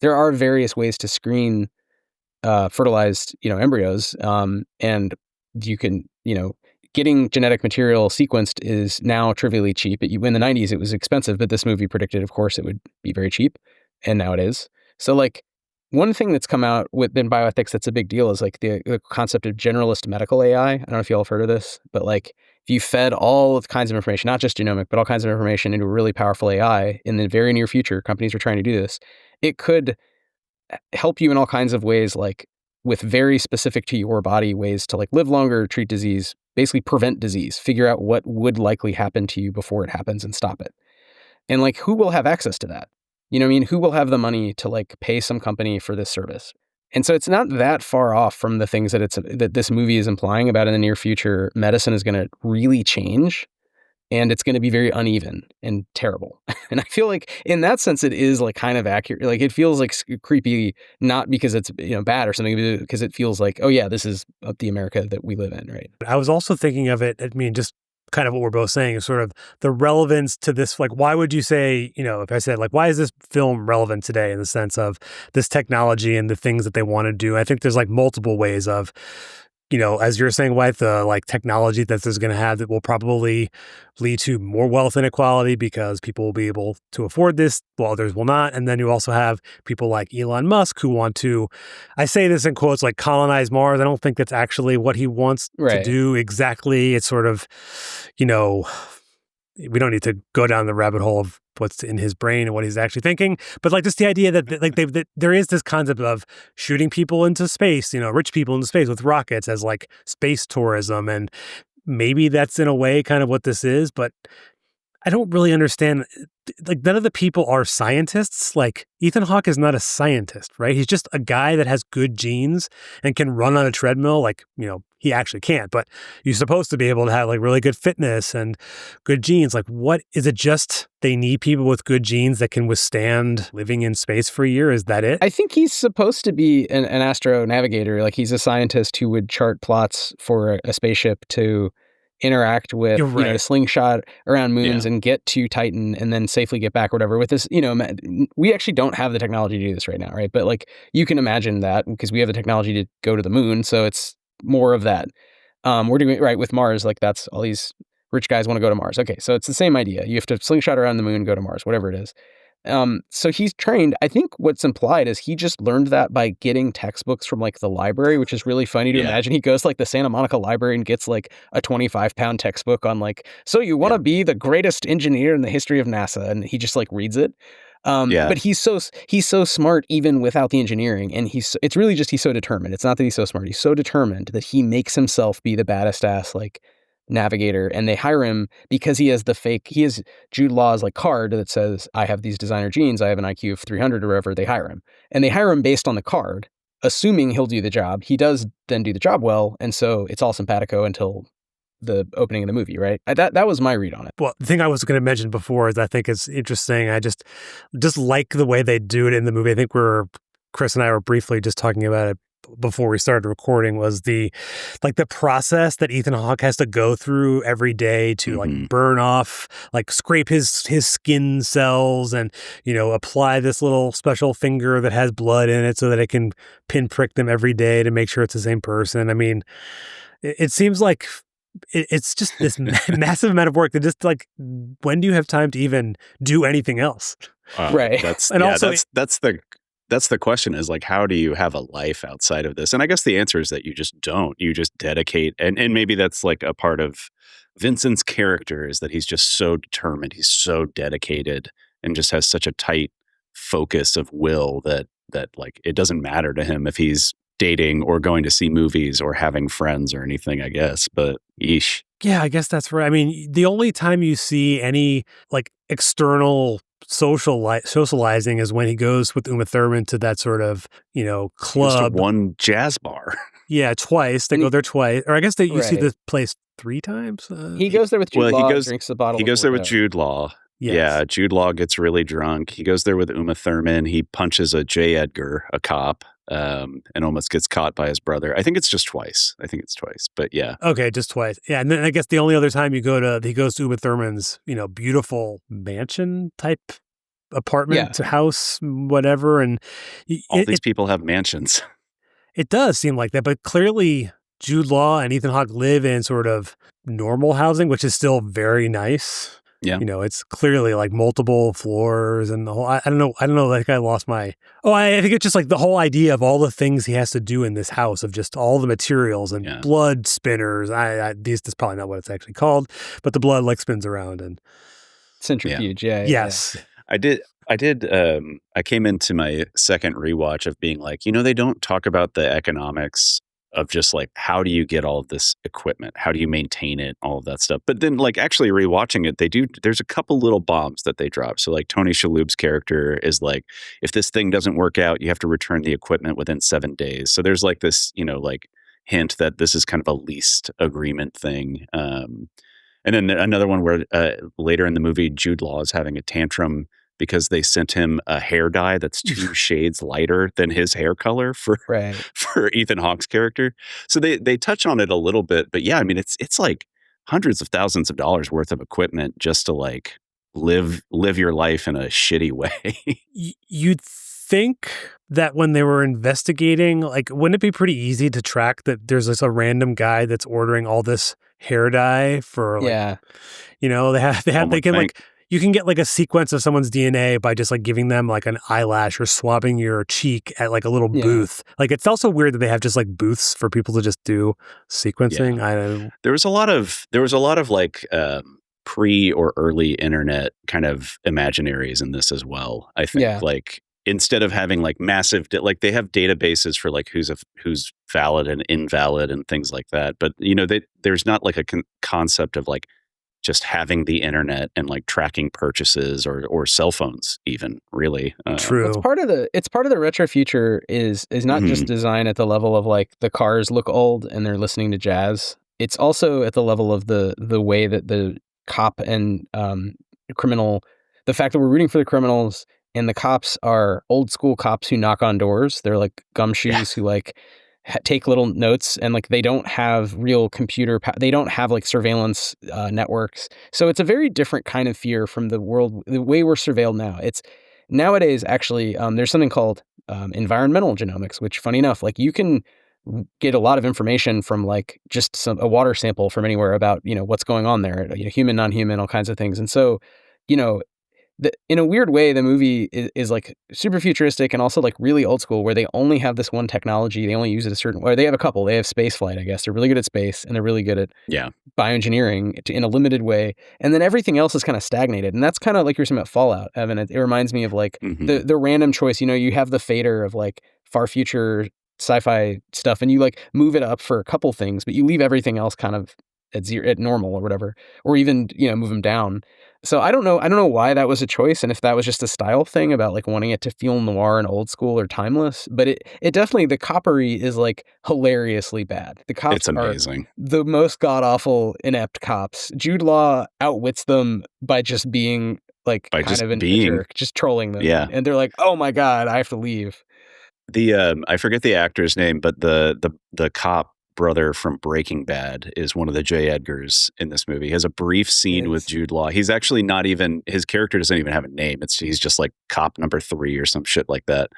there are various ways to screen fertilized, embryos. And you can, getting genetic material sequenced is now trivially cheap. In the 90s, it was expensive, but this movie predicted, of course, it would be very cheap. And now it is. So like one thing that's come out within bioethics that's a big deal is like the concept of generalist medical AI. I don't know if you all have heard of this, but like if you fed all kinds of information, not just genomic, but all kinds of information into a really powerful AI in the very near future, companies are trying to do this, it could help you in all kinds of ways, like with very specific to your body ways to like live longer, treat disease, basically prevent disease, figure out what would likely happen to you before it happens and stop it. And like, who will have access to that? Who will have the money to like pay some company for this service? And so it's not that far off from the things that this movie is implying about in the near future. Medicine is going to really change, and it's going to be very uneven and terrible. And I feel like in that sense, it is like kind of accurate. Like it feels like creepy, not because it's bad or something, but because it feels like, oh yeah, this is the America that we live in, right? I was also thinking of it, I mean, just kind of what we're both saying is sort of the relevance to this. Like, why would you say, if I said, like, why is this film relevant today in the sense of this technology and the things that they want to do? I think there's like multiple ways of, as you're saying, Wythe, the like technology that there's going to have that will probably lead to more wealth inequality because people will be able to afford this while others will not. And then you also have people like Elon Musk who want to, I say this in quotes, like colonize Mars. I don't think that's actually what he wants to do exactly. It's sort of, we don't need to go down the rabbit hole of what's in his brain and what he's actually thinking, but like just the idea that like that there is this concept of shooting people into space, rich people into space with rockets as like space tourism, and maybe that's in a way kind of what this is, but I don't really understand. Like none of the people are scientists. Like Ethan Hawke is not a scientist, right? He's just a guy that has good genes and can run on a treadmill. Like, he actually can't, but you're supposed to be able to have like really good fitness and good genes. Like what is it, just they need people with good genes that can withstand living in space for a year? Is that it? I think he's supposed to be an astro navigator. Like he's a scientist who would chart plots for a spaceship to interact with, a slingshot around moons and get to Titan and then safely get back or whatever. With this, we actually don't have the technology to do this right now, right? But like you can imagine that because we have the technology to go to the moon, so it's more of that. We're doing it right with Mars. Like that's all these rich guys want to go to Mars. Okay, so it's the same idea. You have to slingshot around the moon, go to Mars, whatever it is. So he's trained. I think what's implied is he just learned that by getting textbooks from like the library, which is really funny to imagine. He goes to like the Santa Monica library and gets like a 25-pound textbook on like, so you want to be the greatest engineer in the history of NASA, and he just like reads it. But he's so smart even without the engineering, and it's really just he's so determined. It's not that he's so smart. He's so determined that he makes himself be the baddest ass like navigator, and they hire him because he has Jude Law's like card that says I have these designer genes, I have an IQ of 300 or whatever. They hire him, and they hire him based on the card, assuming he'll do the job. He does then do the job well, and so it's all simpatico until the opening of the movie, right? That was my read on it. Well, the thing I was going to mention before is I think it's interesting. I just like the way they do it in the movie. I think Chris and I were briefly just talking about it before we started recording, was the process that Ethan Hawke has to go through every day to like burn off, like scrape his skin cells and, apply this little special finger that has blood in it so that it can pinprick them every day to make sure it's the same person. I mean, it seems like it's just this massive amount of work that just like, when do you have time to even do anything else? Right. That's the question, is like, how do you have a life outside of this? And I guess the answer is that you just don't. You just dedicate. And maybe that's like a part of Vincent's character, is that he's just so determined. He's so dedicated and just has such a tight focus of will that like it doesn't matter to him if he's dating or going to see movies or having friends or anything, I guess. But yeesh. Yeah, I guess that's right. I mean, the only time you see any like external socializing is when he goes with Uma Thurman to that sort of, club. One jazz bar. Yeah, twice. They go there twice. Or I guess you see the place 3 times. He goes there with Jude Law, drinks a bottle. He goes there with Jude Law. Yes. Yeah, Jude Law gets really drunk. He goes there with Uma Thurman. He punches a J. Edgar, a cop, and almost gets caught by his brother. I think it's just twice. But yeah. Okay, just twice. Yeah, and then I guess the only other time he goes to Uma Thurman's, beautiful mansion type apartment, house, whatever. And all these people have mansions. It does seem like that, but clearly Jude Law and Ethan Hawke live in sort of normal housing, which is still very nice. Yeah. It's clearly like multiple floors and the whole, I don't know. Like I lost my, I think it's just like the whole idea of all the things he has to do in this house, of just all the materials and blood spinners. That's probably not what it's actually called, but the blood like spins around and centrifuge. Yeah. Yes. Yeah. I came into my second rewatch of being like, they don't talk about the economics just like, how do you get all of this equipment? How do you maintain it? All of that stuff. But then like actually rewatching it, there's a couple little bombs that they drop. So like Tony Shalhoub's character is like, if this thing doesn't work out, you have to return the equipment within 7 days. So there's like this, like hint that this is kind of a leased agreement thing. And then another one where later in the movie, Jude Law is having a tantrum because they sent him a hair dye that's 2 shades lighter than his hair color for Ethan Hawke's character. So they touch on it a little bit, but yeah, I mean it's like hundreds of thousands of dollars worth of equipment just to like live your life in a shitty way. You'd think that when they were investigating, like, wouldn't it be pretty easy to track that there's a random guy that's ordering all this hair dye for like, they can like. You can get like a sequence of someone's DNA by just like giving them like an eyelash or swabbing your cheek at like a little booth. Like it's also weird that they have just like booths for people to just do sequencing. Yeah. There was a lot of like pre or early internet kind of imaginaries in this as well. I think like instead of having like massive, like they have databases for like who's valid and invalid and things like that. But there's not like a concept of like just having the internet and like tracking purchases or cell phones even really. True. It's part of the retro future is not just design at the level of like the cars look old and they're listening to jazz. It's also at the level of the way that the cop and criminal, the fact that we're rooting for the criminals and the cops are old school cops who knock on doors. They're like gumshoes who like take little notes, and like they don't have real they don't have like surveillance networks. So it's a very different kind of fear from the way we're surveilled now. It's nowadays actually there's something called environmental genomics, which funny enough, like you can get a lot of information from like just a water sample from anywhere about what's going on there, human, non-human, all kinds of things. And so in a weird way, the movie is like super futuristic and also like really old school, where they only have this one technology. They only use it a certain way. They have a couple. They have space flight, I guess. They're really good at space, and they're really good at bioengineering in a limited way. And then everything else is kind of stagnated. And that's kind of like you were saying about Fallout, Evan. It reminds me of like the random choice. You have the fader of like far future sci-fi stuff, and you like move it up for a couple things, but you leave everything else kind of at normal or whatever, or even move them down. So I don't know why that was a choice, and if that was just a style thing about like wanting it to feel noir and old school or timeless. But it definitely, the coppery is like hilariously bad. The cops it's amazing. Are the most god awful inept cops. Jude Law outwits them by just being like a jerk, just trolling them. Yeah, and they're like, oh my god, I have to leave. The I forget the actor's name, but the cop brother from Breaking Bad is one of the J. Edgars in this movie. He has a brief scene with Jude Law. He's actually not even, his character doesn't even have a name. He's just like cop number 3 or some shit like that.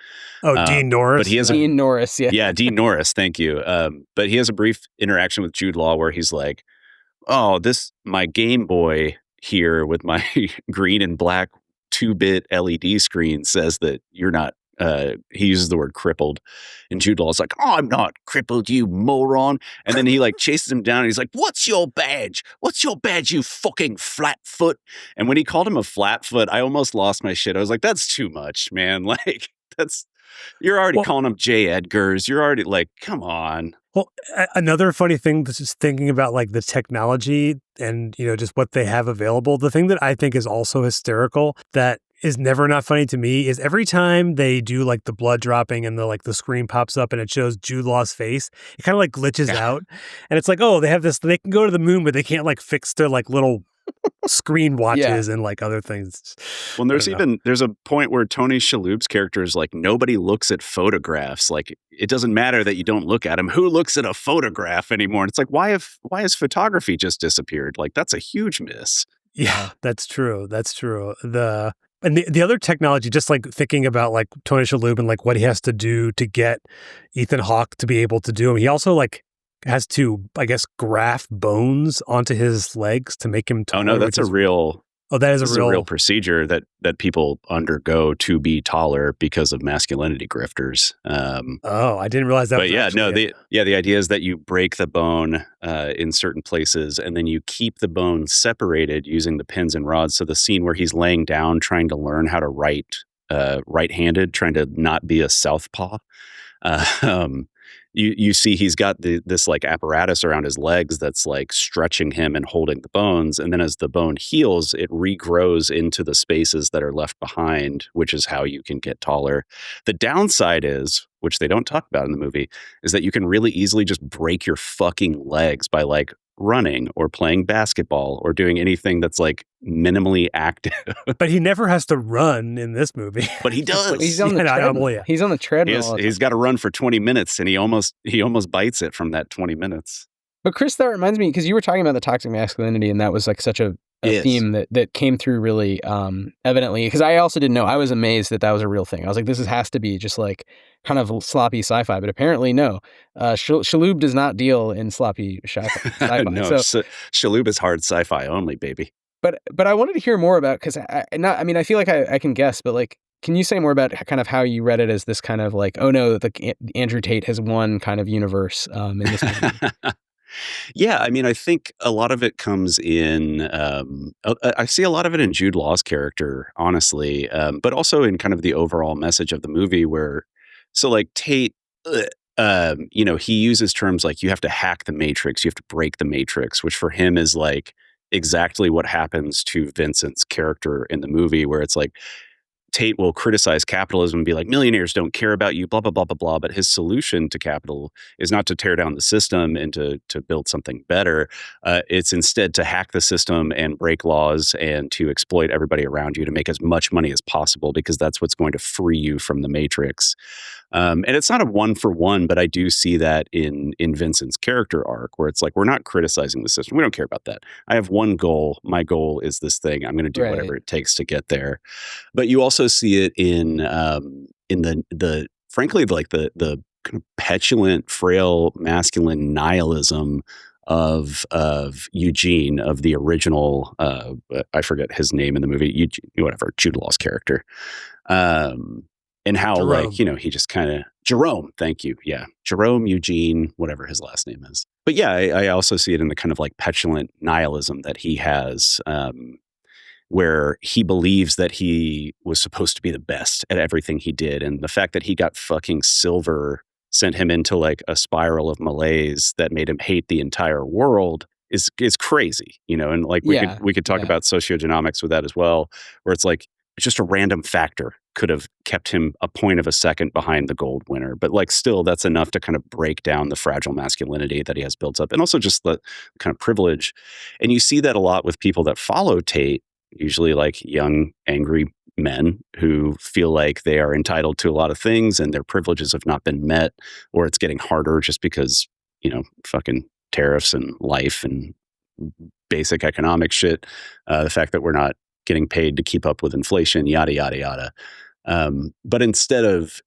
Oh, Dean Norris. But he has Dean Norris, yeah. Yeah, Dean Norris, thank you. But he has a brief interaction with Jude Law where he's like, oh, my Game Boy here with my green and black 2-bit LED screen says that you're not, he uses the word crippled, and Jude Law's like, oh, I'm not crippled, you moron. And then he like chases him down and he's like, what's your badge? What's your badge, you fucking flatfoot? And when he called him a flatfoot, I almost lost my shit. I was like, that's too much, man. Like, you're already calling him J. Edgars. You're already like, come on. Well, another funny thing, just thinking about like the technology and, just what they have available. The thing that I think is also hysterical that is never not funny to me is every time they do like the blood dropping and the screen pops up and it shows Jude Law's face, it kind of like glitches out. And it's like, oh, they have this, they can go to the moon, but they can't like fix their like little screen watches and like other things. Well, there's a point where Tony Shalhoub's character is like, nobody looks at photographs. Like, it doesn't matter that you don't look at them. Who looks at a photograph anymore? And it's like, why has photography just disappeared? Like, that's a huge miss. Yeah, that's true. That's true. And the other technology, just like thinking about like Tony Shalhoub and like what he has to do to get Ethan Hawke to be able to do him. He also like has to, I guess, graft bones onto his legs to make him taller. Oh no, that's a real that is a real procedure that people undergo to be taller because of masculinity grifters. I didn't realize that. But the idea is that you break the bone in certain places, and then you keep the bone separated using the pins and rods. So the scene where he's laying down trying to learn how to write right-handed, trying to not be a southpaw. you see he's got this like apparatus around his legs that's like stretching him and holding the bones, and then as the bone heals, it regrows into the spaces that are left behind, which is how you can get taller. The downside is, which they don't talk about in the movie, is that you can really easily just break your fucking legs by like running or playing basketball or doing anything that's like minimally active. But he never has to run in this movie. But he does. He's on the I don't treadmill. believe it. He's on the treadmill. He's got to run for 20 minutes, and he almost bites it from that 20 minutes. But Chris, that reminds me, because you were talking about the toxic masculinity, and that was like such a Yes. theme that came through really evidently. Because I also didn't know. I was amazed that was a real thing. I was like, this has to be just like kind of sloppy sci-fi, but apparently no. Shalhoub does not deal in sloppy sci-fi. No, So, Shalhoub is hard sci-fi only, baby. but I wanted to hear more about, because I feel like I can guess, but like, can you say more about kind of how you read it as this kind of like, oh no, the Andrew Tate has won kind of universe in this movie? Yeah, I mean, I think a lot of it comes in. I see a lot of it in Jude Law's character, honestly, but also in kind of the overall message of the movie. So like Tate, he uses terms like you have to hack the matrix, you have to break the matrix, which for him is like exactly what happens to Vincent's character in the movie, where it's like Tate will criticize capitalism and be like, millionaires don't care about you, blah, blah, blah, blah, blah. But his solution to capital is not to tear down the system and to build something better. It's instead to hack the system and break laws and to exploit everybody around you to make as much money as possible, because that's what's going to free you from the matrix. And it's not a one for one, but I do see that in Vincent's character arc, where it's like, we're not criticizing the system. We don't care about that. I have one goal. My goal is this thing. I'm going to do whatever it takes to get there. But you also see it in the frankly, like the kind of petulant, frail, masculine nihilism of Eugene, of the original, I forget his name in the movie, Eugene, whatever, Jude Law's character. And how, Jerome. like, he just kind of... Jerome, thank you. Yeah. Jerome, Eugene, whatever his last name is. But yeah, I also see it in the kind of like petulant nihilism that he has, where he believes that he was supposed to be the best at everything he did. And the fact that he got fucking silver sent him into like a spiral of malaise that made him hate the entire world is crazy, and like we could talk about sociogenomics with that as well, where it's like, it's just a random factor could have kept him a point of a second behind the gold winner. But like, still, that's enough to kind of break down the fragile masculinity that he has built up, and also just the kind of privilege. And you see that a lot with people that follow Tate, usually like young, angry men who feel like they are entitled to a lot of things and their privileges have not been met, or it's getting harder just because, fucking tariffs and life and basic economic shit. The fact that we're not getting paid to keep up with inflation, yada, yada, yada. But instead of,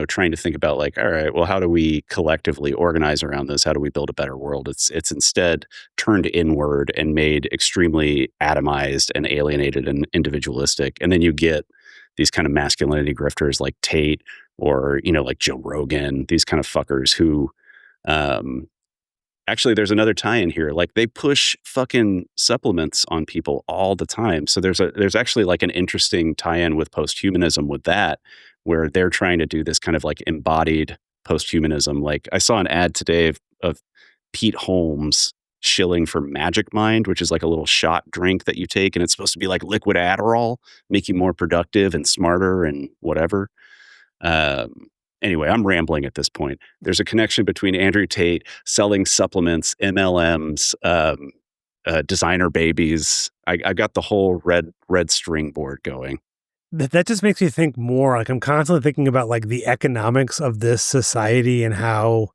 trying to think about like, all right, well, how do we collectively organize around this? How do we build a better world? It's instead turned inward and made extremely atomized and alienated and individualistic. And then you get these kind of masculinity grifters like Tate or, like Joe Rogan, these kind of fuckers who, actually, there's another tie-in here. Like, they push fucking supplements on people all the time. So there's actually like an interesting tie-in with posthumanism with that, where they're trying to do this kind of like embodied posthumanism. Like, I saw an ad today of Pete Holmes shilling for Magic Mind, which is like a little shot drink that you take, and it's supposed to be like liquid Adderall, make you more productive and smarter and whatever. Anyway, I'm rambling at this point. There's a connection between Andrew Tate selling supplements, MLMs, designer babies. I got the whole red string board going. That just makes me think more. Like, I'm constantly thinking about like the economics of this society and how,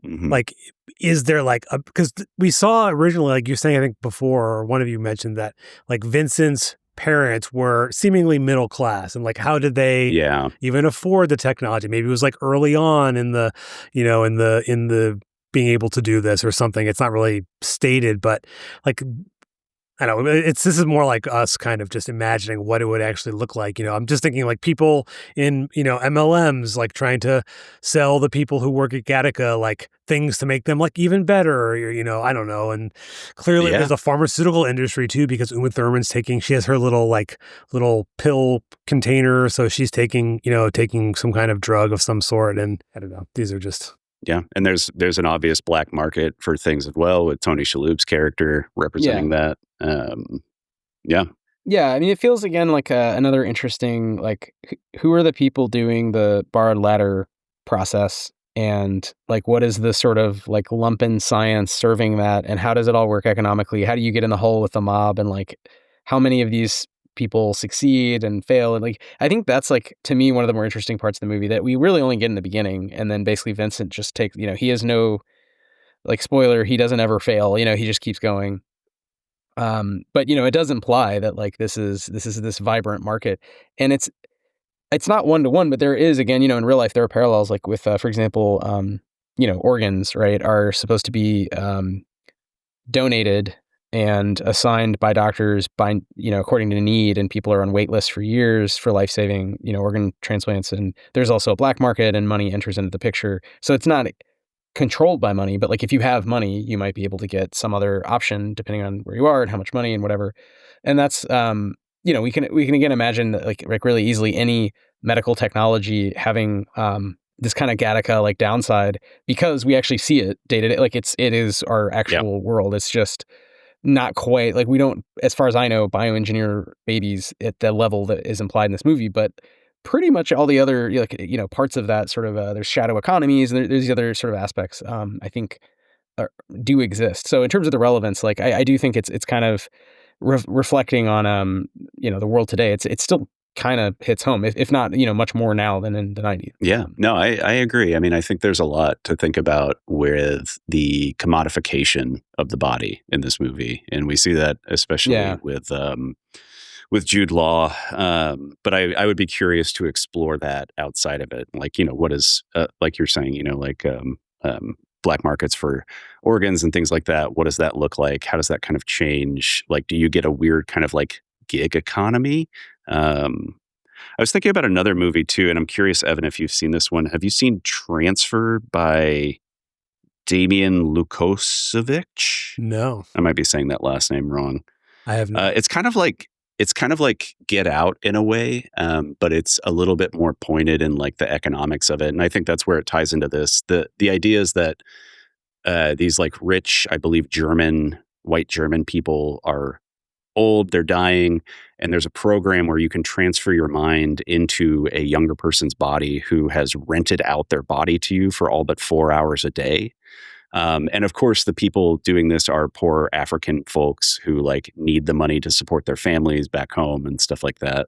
like, is there like because we saw originally, like you're saying, I think before, or one of you mentioned that like Vincent's parents were seemingly middle class, and like, how did they even afford the technology? Maybe it was like early on in the, in the being able to do this or something. It's not really stated, but like, I know this is more like us kind of just imagining what it would actually look like. I'm just thinking like people in, MLMs, like trying to sell the people who work at Gattaca, like things to make them like even better, or, I don't know. And clearly Yeah. there's a pharmaceutical industry too, because Uma Thurman's she has her little pill container. So she's taking some kind of drug of some sort. And I don't know, these are just. Yeah, and there's an obvious black market for things as well, with Tony Shalhoub's character representing that. Yeah. Yeah, I mean, it feels again like another interesting, like, who are the people doing the borrowed ladder process, and like, what is the sort of like lumpen science serving that, and how does it all work economically? How do you get in the hole with the mob, and like, how many of these people succeed and fail? And like, I think that's like, to me, one of the more interesting parts of the movie that we really only get in the beginning, and then basically Vincent just takes, he has no, like, spoiler, he doesn't ever fail, he just keeps going. But it does imply that like this is this vibrant market, and it's not one to one, but there is, again, in real life there are parallels, like with for example, organs, right, are supposed to be donated and assigned by doctors by according to need, and people are on wait lists for years for life-saving organ transplants, and there's also a black market, and money enters into the picture. So it's not controlled by money, but like, if you have money, you might be able to get some other option depending on where you are and how much money and whatever. And that's we can again imagine that like really easily any medical technology having this kind of Gattaca like downside, because we actually see it day to day. Like it is our actual world. It's just not quite like, we don't, as far as I know, bioengineer babies at the level that is implied in this movie, but pretty much all the other parts of that sort of there's shadow economies, and there's the other sort of aspects I think do exist. So in terms of the relevance, like I do think it's kind of reflecting on the world today. It's still kind of hits home, if not much more now than in the 90s. Yeah, no, I agree. I mean, I think there's a lot to think about with the commodification of the body in this movie, and we see that especially with Jude Law. But I would be curious to explore that outside of it. Like, what is, like you're saying, black markets for organs and things like that. What does that look like? How does that kind of change? Like, do you get a weird kind of like gig economy? I was thinking about another movie too, and I'm curious, Evan, if you've seen this one. Have you seen Transfer by Damian Lukosevic? No. I might be saying that last name wrong. I have not. It's kind of like Get Out in a way, but it's a little bit more pointed in like the economics of it. And I think that's where it ties into this. The idea is that these like rich, I believe, white German people are old, they're dying, and there's a program where you can transfer your mind into a younger person's body who has rented out their body to you for all but 4 hours a day. And of course, the people doing this are poor African folks who like need the money to support their families back home and stuff like that.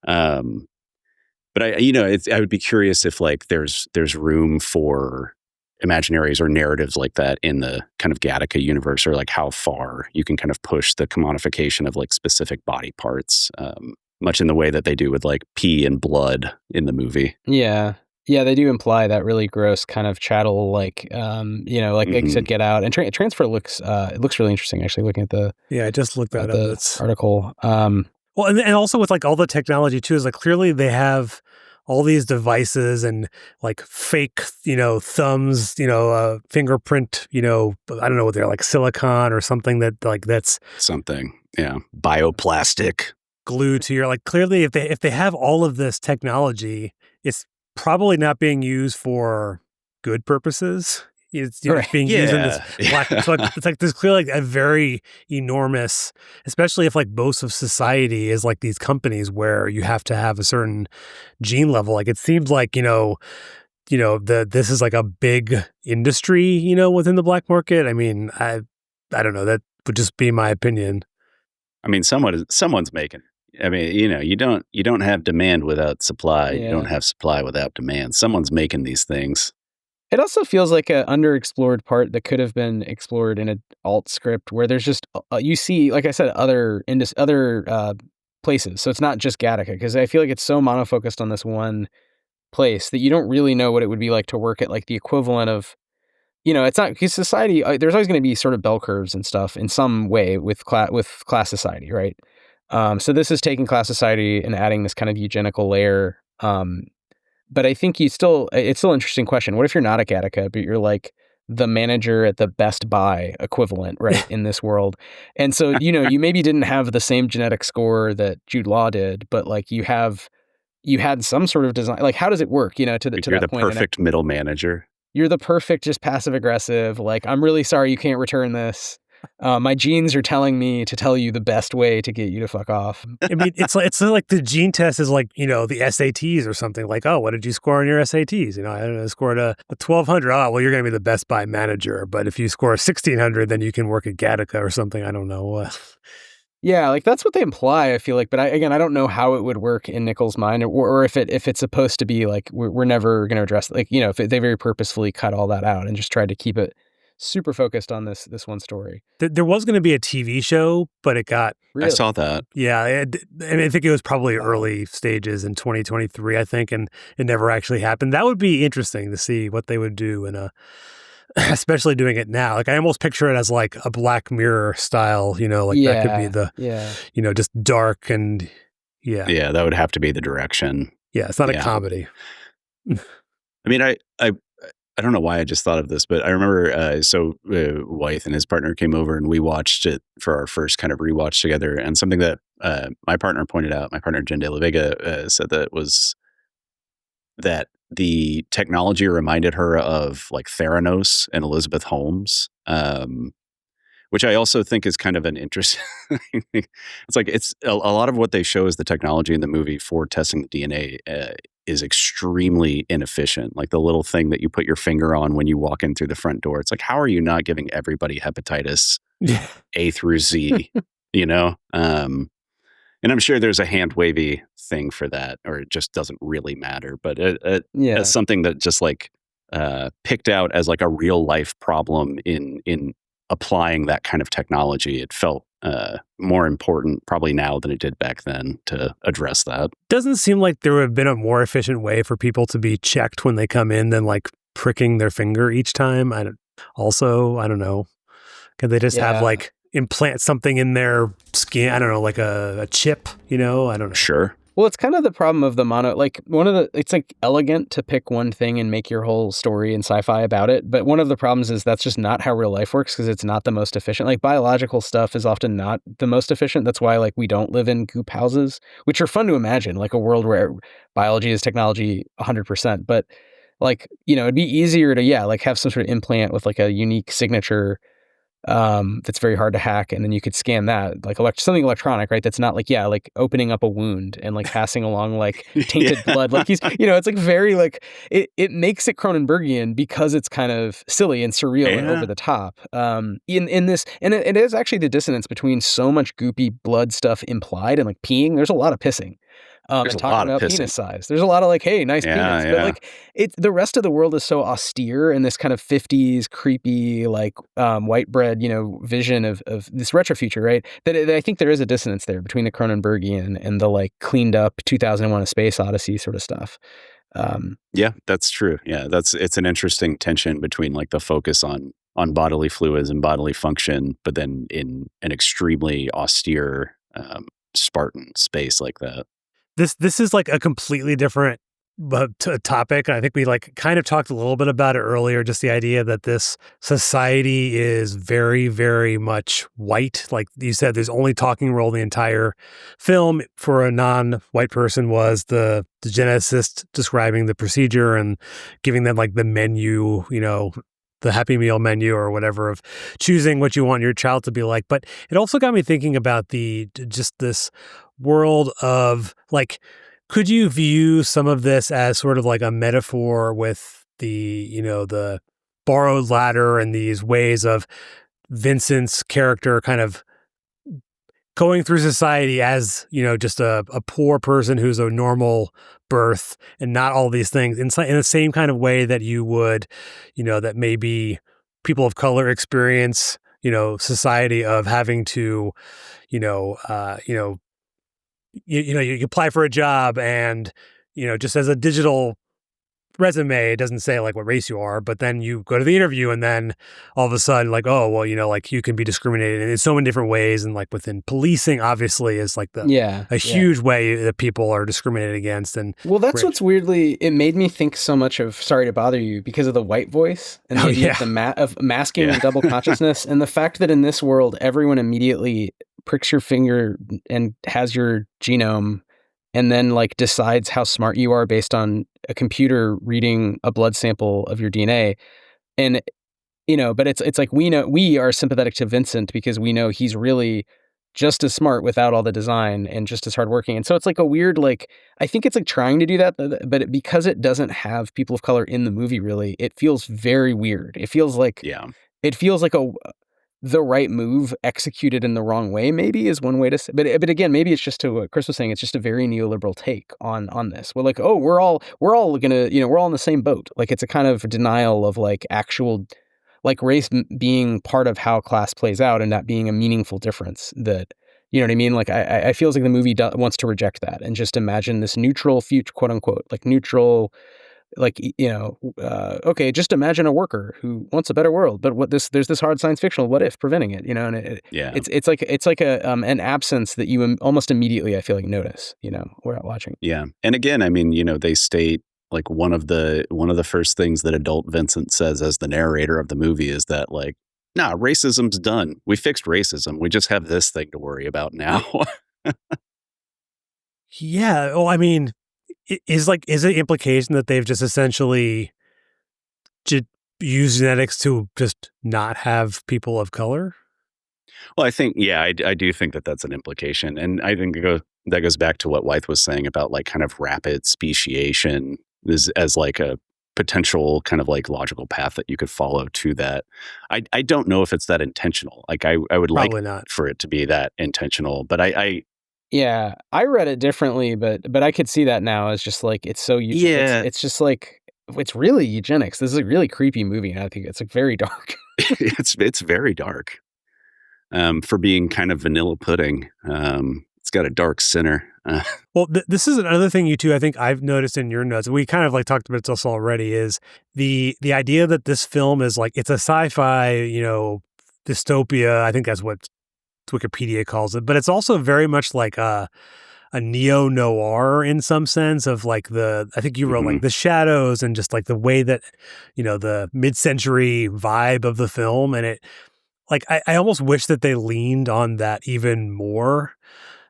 But I would be curious if like there's room for imaginaries or narratives like that in the kind of Gattaca universe, or like how far you can kind of push the commodification of like specific body parts, much in the way that they do with like pee and blood in the movie. Yeah, they do imply that really gross kind of chattel, like like you said, Get Out, and Transfer looks it looks really interesting, actually, looking at the I just looked that up. The article. Well, and also with like all the technology too, is like clearly they have all these devices and like fake, thumbs, fingerprint, I don't know what they're like, silicon or something that's something, bioplastic glued to your, like, clearly if they have all of this technology, it's probably not being used for good purposes. It's being used in this black. So it's like there's clearly like a very enormous, especially if like most of society is like these companies where you have to have a certain gene level. Like it seems like this is like a big industry, within the black market. I mean, I don't know. That would just be my opinion. I mean, someone's making. I mean, you don't have demand without supply. Yeah. You don't have supply without demand. Someone's making these things. It also feels like an underexplored part that could have been explored in an alt script, where there's just you see, like I said, other places. So it's not just Gattaca, because I feel like it's so monofocused on this one place that you don't really know what it would be like to work at like the equivalent of, it's not because society. There's always going to be sort of bell curves and stuff in some way with class society, right? So this is taking class society and adding this kind of eugenical layer. But I think it's still an interesting question. What if you're not a Gattaca, but you're like the manager at the Best Buy equivalent, right, in this world? And so, you maybe didn't have the same genetic score that Jude Law did, but like you had some sort of design. Like, how does it work, to You're that the point? perfect middle manager. You're the perfect, just passive aggressive. Like, I'm really sorry you can't return this. My genes are telling me to tell you the best way to get you to fuck off. I mean, it's like the gene test is like, the SATs or something. Like, oh, what did you score on your SATs? I don't know, I scored a 1200. Oh, well, you're going to be the Best Buy manager. But if you score a 1600, then you can work at Gattaca or something. I don't know. Yeah, like that's what they imply, I feel like. But I don't know how it would work in Niccol's mind, or if it's supposed to be like we're never going to address, like, if they very purposefully cut all that out and just tried to keep it super focused on this one story. There was going to be a TV show, but it got... Really? I saw that. Yeah, I think it was probably early stages in 2023, I think, and it never actually happened. That would be interesting to see what they would do especially doing it now. Like, I almost picture it as like a Black Mirror style, that could be the, just dark and Yeah, that would have to be the direction. Yeah, it's not a comedy. I mean, I don't know why I just thought of this, but I remember, Wythe and his partner came over and we watched it for our first kind of rewatch together. And something that my partner pointed out, my partner Jen De La Vega said that was that the technology reminded her of like Theranos and Elizabeth Holmes, which I also think is kind of an interesting thing. It's like it's a lot of what they show as the technology in the movie for testing the DNA is extremely inefficient. Like the little thing that you put your finger on when you walk in through the front door. It's like, how are you not giving everybody hepatitis A through Z, and I'm sure there's a hand wavy thing for that, or it just doesn't really matter. But it's something that just like picked out as like a real life problem in applying that kind of technology. It felt more important probably now than it did back then to address that. Doesn't seem like there would have been a more efficient way for people to be checked when they come in than like pricking their finger each time. I don't know. Can they just have like implant something in their skin? I don't know, like a chip, I don't know. Sure. Well, it's kind of the problem of the mono, like it's like elegant to pick one thing and make your whole story in sci-fi about it. But one of the problems is that's just not how real life works, because it's not the most efficient. Like biological stuff is often not the most efficient. That's why like we don't live in goop houses, which are fun to imagine, like a world where biology is technology 100%. But like, it'd be easier to, like have some sort of implant with like a unique signature that's very hard to hack, and then you could scan that like something electronic, right? That's not like like opening up a wound and like passing along like tainted blood. Like he's it's like very like it makes it Cronenbergian because it's kind of silly and surreal and over the top. In this, and it is actually the dissonance between so much goopy blood stuff implied and like peeing. There's a lot of pissing. There's and a lot talking of about pissing. penis size. There's a lot of like, hey, nice penis. But like the rest of the world is so austere and this kind of 50s creepy, like white bread, vision of this retro future, right? That I think there is a dissonance there between the Cronenbergian and the like cleaned up 2001: A Space Odyssey sort of stuff. Yeah, that's true. Yeah, it's an interesting tension between like the focus on bodily fluids and bodily function, but then in an extremely austere Spartan space like that. This is like a completely different topic. I think we like kind of talked a little bit about it earlier, just the idea that this society is very, very much white. Like you said, there's only talking role the entire film for a non-white person was the geneticist describing the procedure and giving them like the menu, the Happy Meal menu or whatever of choosing what you want your child to be like. But it also got me thinking about just this world of like, could you view some of this as sort of like a metaphor with the borrowed ladder and these ways of Vincent's character kind of going through society as, just a poor person who's a normal birth and not all these things in the same kind of way that you would, that maybe people of color experience, society of having to, you apply for a job and, just as a digital resume, it doesn't say like what race you are, but then you go to the interview and then all of a sudden like, oh, well, like you can be discriminated in so many different ways. And like within policing, obviously, is like a huge way that people are discriminated against. And well, that's what's weirdly, it made me think so much of Sorry to Bother You because of the white voice and of masking and double consciousness. And the fact that in this world, everyone immediately pricks your finger and has your genome and then like decides how smart you are based on a computer reading a blood sample of your DNA. And, but it's like we are sympathetic to Vincent because we know he's really just as smart without all the design and just as hardworking. And so it's like a weird, like, I think it's like trying to do that, but because it doesn't have people of color in the movie, really, it feels very weird. It feels like, the right move executed in the wrong way, maybe, is one way to say. But again, maybe it's just to what Chris was saying. It's just a very neoliberal take on this. We're like, oh, we're all gonna, we're all in the same boat. Like it's a kind of denial of like actual, like race being part of how class plays out and that being a meaningful difference. That, you know what I mean? Like I feels like the movie wants to reject that and just imagine this neutral future, quote unquote, like neutral. Like, okay, just imagine a worker who wants a better world, but there's this hard science fictional what if preventing it, and it's like a an absence that you almost immediately, I feel like, notice, without watching. Yeah. And again, I mean, they state like one of the first things that adult Vincent says as the narrator of the movie is that like, nah, racism's done. We fixed racism. We just have this thing to worry about now. Yeah. Well, I mean, is it implication that they've just essentially used genetics to just not have people of color? Well, I think, I do think that that's an implication. And I think that goes back to what Wythe was saying about like kind of rapid speciation as like a potential kind of like logical path that you could follow to that. I don't know if it's that intentional. Like I would probably like not for it to be that intentional, but yeah, I read it differently, but I could see that now as just like it's so it's just like it's really eugenics. This is a really creepy movie, and I think it's like very dark. it's very dark for being kind of vanilla pudding. It's got a dark center. Well, this is another thing, you two, I think I've noticed in your notes. We kind of like talked about this already. Is the idea that this film is like it's a sci-fi, dystopia. I think that's what Wikipedia calls it, but it's also very much like a neo-noir in some sense of like I think you wrote like the shadows and just like the way that, the mid-century vibe of the film. And it like, I almost wish that they leaned on that even more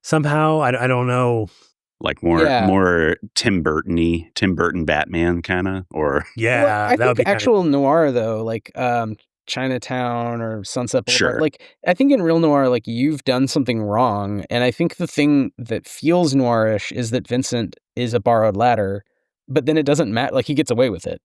somehow. I don't know. Like more Tim Burton Batman kind of, or yeah, well, I think actual noir though, like Chinatown or Sunset Boulevard. Sure. Like I think in real noir, like you've done something wrong, and I think the thing that feels noirish is that Vincent is a borrowed ladder, but then it doesn't matter. Like he gets away with it,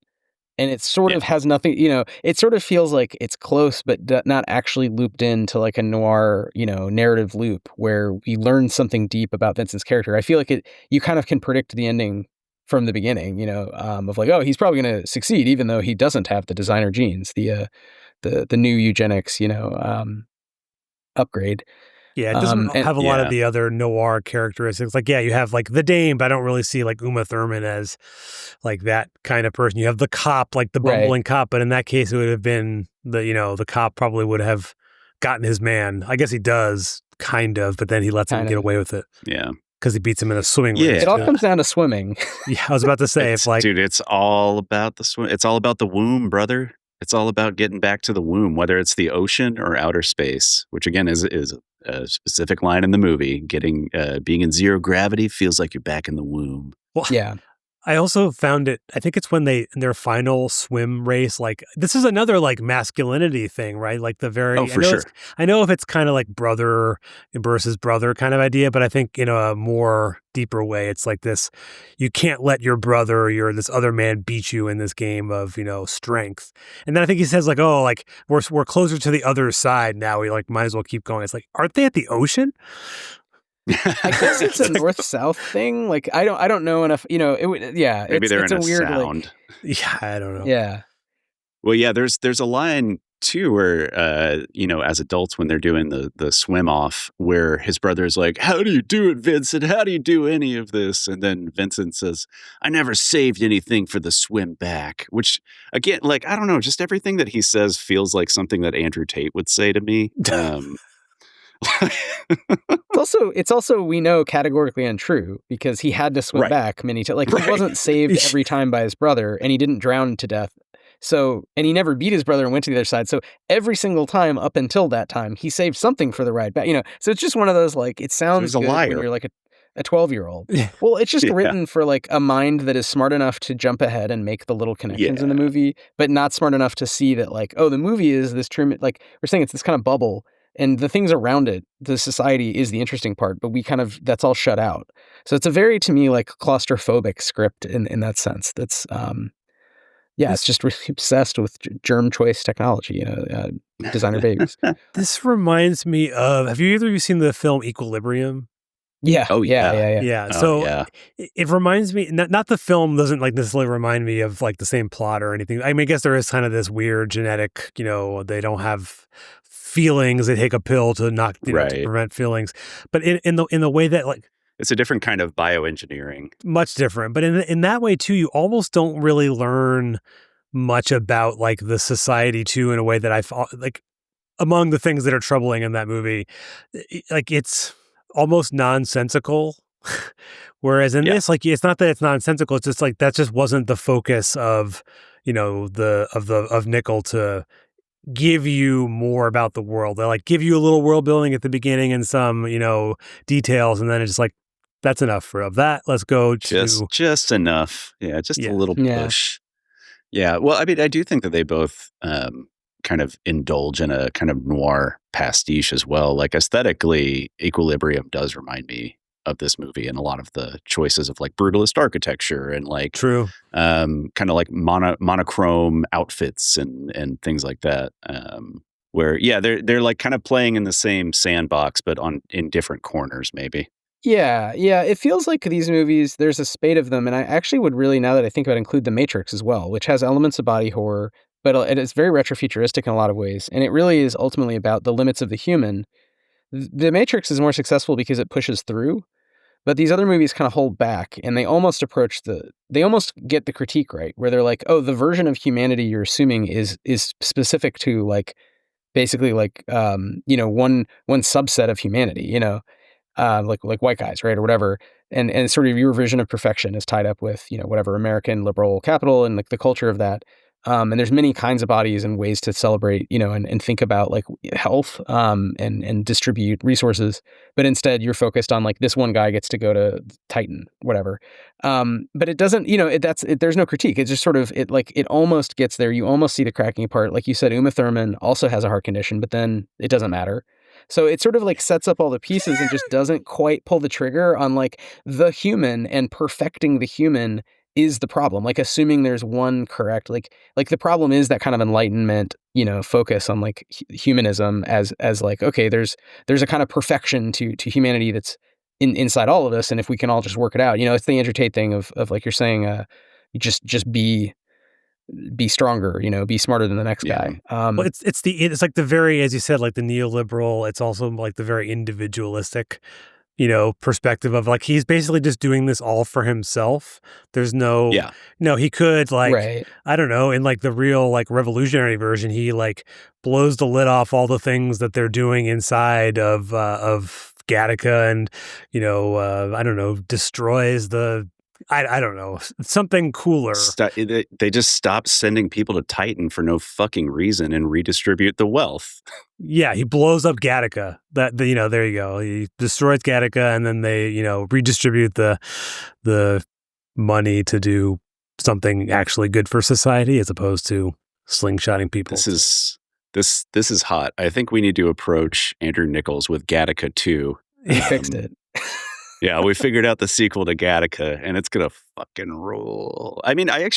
and it sort of has nothing. It sort of feels like it's close, but not actually looped into like a noir, narrative loop where we learn something deep about Vincent's character. I feel like you kind of can predict the ending from the beginning, of like, oh, he's probably going to succeed, even though he doesn't have the designer genes, the new eugenics, upgrade. Yeah, it doesn't have a lot of the other noir characteristics. Like, you have like the dame, but I don't really see like Uma Thurman as like that kind of person. You have the cop, like the bumbling cop, but in that case, it would have been the cop probably would have gotten his man. I guess he does kind of, but then he lets him get away with it. Yeah. Because he beats him in a swimming race. It all comes down to swimming. Yeah, I was about to say, dude, it's all about the swim. It's all about the womb, brother. It's all about getting back to the womb, whether it's the ocean or outer space, which again is a specific line in the movie. Being in zero gravity feels like you're back in the womb. Well, yeah. I also found it, I think it's when in their final swim race, like this is another like masculinity thing, right? Like the very, I know if it's kind of like brother versus brother kind of idea, but I think in a more deeper way, it's like this, you can't let your brother or this other man beat you in this game of, strength. And then I think he says like, oh, like we're closer to the other side now. We like might as well keep going. It's like, aren't they at the ocean? I guess it's a north-south thing. Like I don't know enough. Maybe they're it's in a weird sound. Yeah, I don't know. Yeah. Well, yeah. There's a line too, where as adults when they're doing the swim off, where his brother is like, "How do you do it, Vincent? How do you do any of this?" And then Vincent says, "I never saved anything for the swim back." Which again, like I don't know, just everything that he says feels like something that Andrew Tate would say to me. It's also we know categorically untrue because he had to swim Right. back many times. Like he wasn't saved every time by his brother, and he didn't drown to death. So, and he never beat his brother and went to the other side. So every single time up until that time, he saved something for the ride back. So it's just one of those like it sounds So he's a good liar. when you're like a 12-year-old. Well, it's just written for like a mind that is smart enough to jump ahead and make the little connections in the movie, but not smart enough to see that like, oh, the movie is this term. Like we're saying, it's this kind of bubble. And the things around it, the society is the interesting part, but that's all shut out. So it's a very, to me, like claustrophobic script in that sense. That's, it's just really obsessed with germ choice technology, designer babies. This reminds me of, have either of you seen the film Equilibrium? Yeah. Oh, yeah. Yeah. Oh, so yeah. it reminds me, not the film doesn't like necessarily remind me of like the same plot or anything. I mean, I guess there is kind of this weird genetic, they don't have feelings. They take a pill to not, to prevent feelings. But in the way that like, it's a different kind of bioengineering. Much different. But in that way too, you almost don't really learn much about like the society too, in a way that I thought like among the things that are troubling in that movie, like it's almost nonsensical. Whereas in this, like, it's not that it's nonsensical. It's just like, that just wasn't the focus of, of Niccol to give you more about the world. They like give you a little world building at the beginning and some, details. And then it's like, that's enough of that. Let's go to just enough. Yeah. Just a little push. Yeah. Well, I mean, I do think that they both, kind of indulge in a kind of noir pastiche as well. Like aesthetically, Equilibrium does remind me of this movie and a lot of the choices of like brutalist architecture and like true, kind of like monochrome outfits and things like that. Where they're like kind of playing in the same sandbox, but in different corners, maybe. Yeah. It feels like these movies, there's a spate of them, and I actually would really, now that I think about it, include The Matrix as well, which has elements of body horror, but it is very retrofuturistic in a lot of ways, and it really is ultimately about the limits of the human. The Matrix is more successful because it pushes through, but these other movies kind of hold back, and they almost get the critique right, where they're like, oh, the version of humanity you're assuming is specific to like, basically like, one subset of humanity, like white guys, right, or whatever, and sort of your vision of perfection is tied up with whatever American liberal capital and like the culture of that. And there's many kinds of bodies and ways to celebrate, and think about like health, and distribute resources. But instead, you're focused on like this one guy gets to go to Titan, whatever. But it doesn't, there's no critique. It's just sort of it almost gets there. You almost see the cracking apart. Like you said, Uma Thurman also has a heart condition, but then it doesn't matter. So it sort of like sets up all the pieces and just doesn't quite pull the trigger on like the human, and perfecting the human is the problem. Like assuming there's one correct, like the problem is that kind of enlightenment, focus on like humanism as like, okay, there's a kind of perfection to humanity that's inside all of us. And if we can all just work it out, it's the Andrew Tate thing of like you're saying, you just be stronger, be smarter than the next guy. Well, it's like the very, as you said, like the neoliberal, it's also like the very individualistic, perspective of like, he's basically just doing this all for himself. There's no, he could like, right. I don't know, in like the real like revolutionary version, he like blows the lid off all the things that they're doing inside of Gattaca and, I don't know, destroys the, I don't know, something cooler. They just stop sending people to Titan for no fucking reason and redistribute the wealth. Yeah, he blows up Gattaca. There you go. He destroys Gattaca, and then they, redistribute the money to do something actually good for society, as opposed to slingshotting people. This is hot. I think we need to approach Andrew Niccol with Gattaca 2. He fixed it. Yeah, we figured out the sequel to Gattaca, and it's gonna fucking roll. I mean, I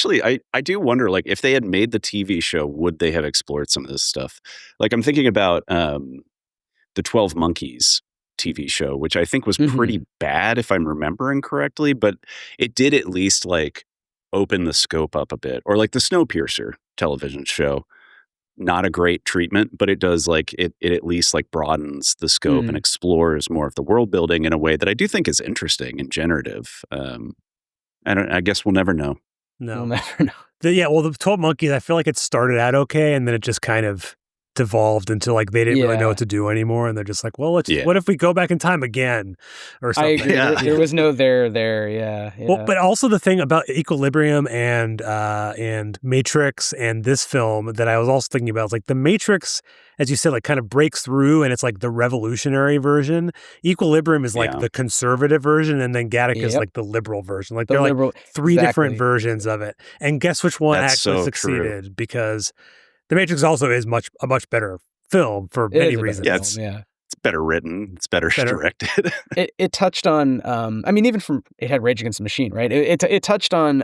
do wonder, like, if they had made the TV show, would they have explored some of this stuff? Like, I'm thinking about the 12 Monkeys TV show, which I think was pretty bad, if I'm remembering correctly, but it did at least, like, open the scope up a bit. Or, like, the Snowpiercer television show. not a great treatment, but it does like it at least like broadens the scope and explores more of the world building in a way that I do think is interesting and generative. I guess we'll never know. No. We'll never know. The 12 Monkeys, I feel like it started out okay, and then it just kind of devolved into like they didn't really know what to do anymore, and they're just like, well, what if we go back in time again or something? I agree. There was no there. Yeah. Well, but also the thing about Equilibrium and Matrix and this film that I was also thinking about is like the Matrix, as you said, like kind of breaks through, and it's like the revolutionary version. Equilibrium is like the conservative version, and then Gattaca is like the liberal version. Like they're like three different versions of it. And guess which one actually succeeded? True. Because The Matrix also is a much better film for many reasons. It's better written. It's better directed. It touched on, even from, it had Rage Against the Machine, right? It touched on,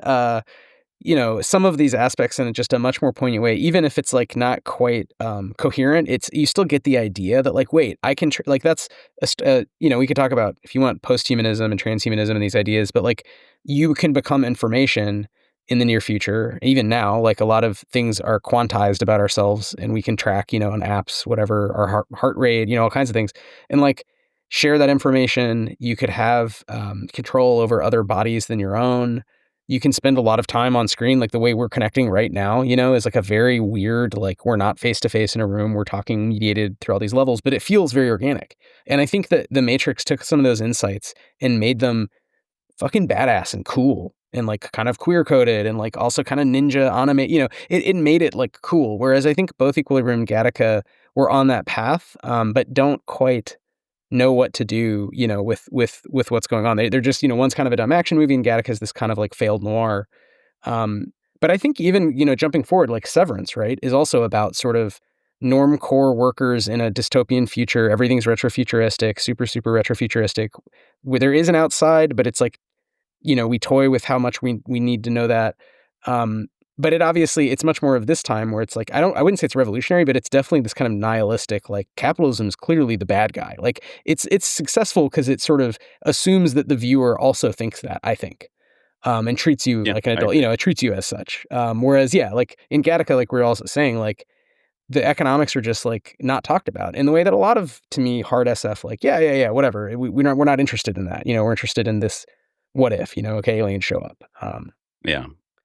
some of these aspects in just a much more poignant way, even if it's like not quite coherent. You still get the idea that like, wait, I can, we could talk about, if you want, posthumanism and transhumanism and these ideas, but like you can become information in the near future. Even now, like a lot of things are quantized about ourselves, and we can track, on apps, whatever, our heart rate, all kinds of things, and like share that information. You could have control over other bodies than your own. You can spend a lot of time on screen, like the way we're connecting right now, is like a very weird, like we're not face to face in a room, we're talking mediated through all these levels, but it feels very organic. And I think that The Matrix took some of those insights and made them fucking badass and cool, and like kind of queer coded, and like also kind of ninja anime, it made it like cool. Whereas I think both Equilibrium and Gattaca were on that path, but don't quite know what to do, with what's going on. They're just, one's kind of a dumb action movie, and Gattaca is this kind of like failed noir. But I think even, jumping forward, like Severance, right, is also about sort of normcore workers in a dystopian future. Everything's retrofuturistic, super retrofuturistic. Where there is an outside, but it's like, we toy with how much we need to know that. But it's much more of this time where it's like, I wouldn't say it's revolutionary, but it's definitely this kind of nihilistic, like capitalism is clearly the bad guy. Like it's successful because it sort of assumes that the viewer also thinks that, I think, and treats you like an adult, it treats you as such. Whereas, like in Gattaca, like we're also saying, like the economics are just like not talked about in the way that a lot of, to me, hard SF, like, whatever. We're not interested in that. We're interested in this. What if, okay, aliens show up?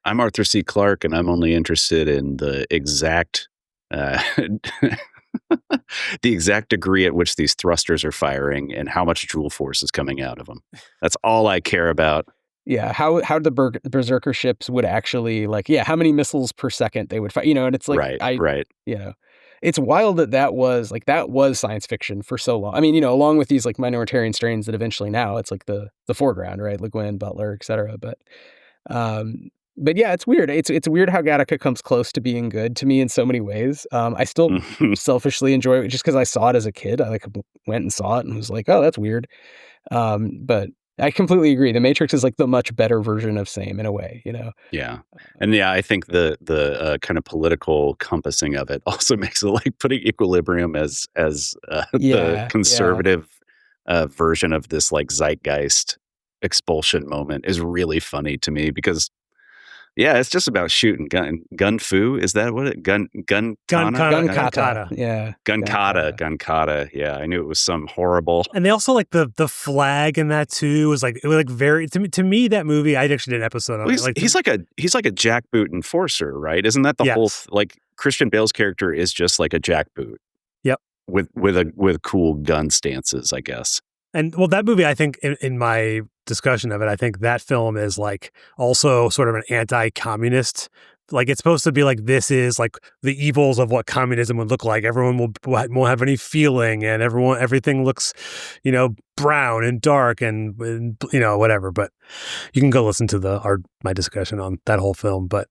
I'm Arthur C. Clarke, and I'm only interested in the exact the exact degree at which these thrusters are firing and how much joule force is coming out of them. That's all I care about. Yeah, how the berserker ships would actually, like, how many missiles per second they would fire, and it's like, right. It's wild that was science fiction for so long. I mean, along with these like minoritarian strains that eventually now it's like the foreground, right? Le Guin, Butler, et cetera. But yeah, it's weird. It's weird how Gattaca comes close to being good to me in so many ways. I still selfishly enjoy it just because I saw it as a kid. I like went and saw it and was like, oh, that's weird. But I completely agree. The Matrix is like the much better version of same in a way, Yeah. And I think the kind of political compassing of it also makes it like putting Equilibrium as the conservative version of this like zeitgeist expulsion moment is really funny to me because it's just about shooting gun fu. Is that what it gun kata? Yeah. Gun kata. Yeah. I knew it was some horrible. And they also like the flag in that too was like, it was like very, to me that movie, I actually did an episode on it. He's like a jackboot enforcer, right? Isn't that the whole, like Christian Bale's character is just like a jackboot. Yep. With cool gun stances, I guess. And well, that movie, I think in my discussion of it, I think that film is like also sort of an anti-communist. Like it's supposed to be like, this is like the evils of what communism would look like. Everyone won't have any feeling, and everything looks, brown and dark and whatever. But you can go listen to my discussion on that whole film. But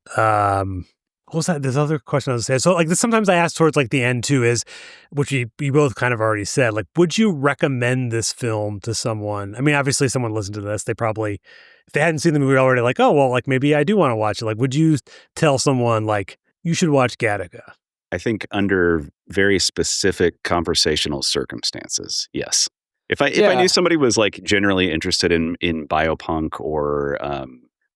what was that? This other question I was saying. So like sometimes I ask towards like the end too is, which you both kind of already said, like, would you recommend this film to someone? I mean, obviously someone listened to this, they probably, if they hadn't seen the movie already, like, oh, well, like maybe I do want to watch it. Like, would you tell someone like, you should watch Gattaca? I think under very specific conversational circumstances, yes. If I knew somebody was like generally interested in biopunk or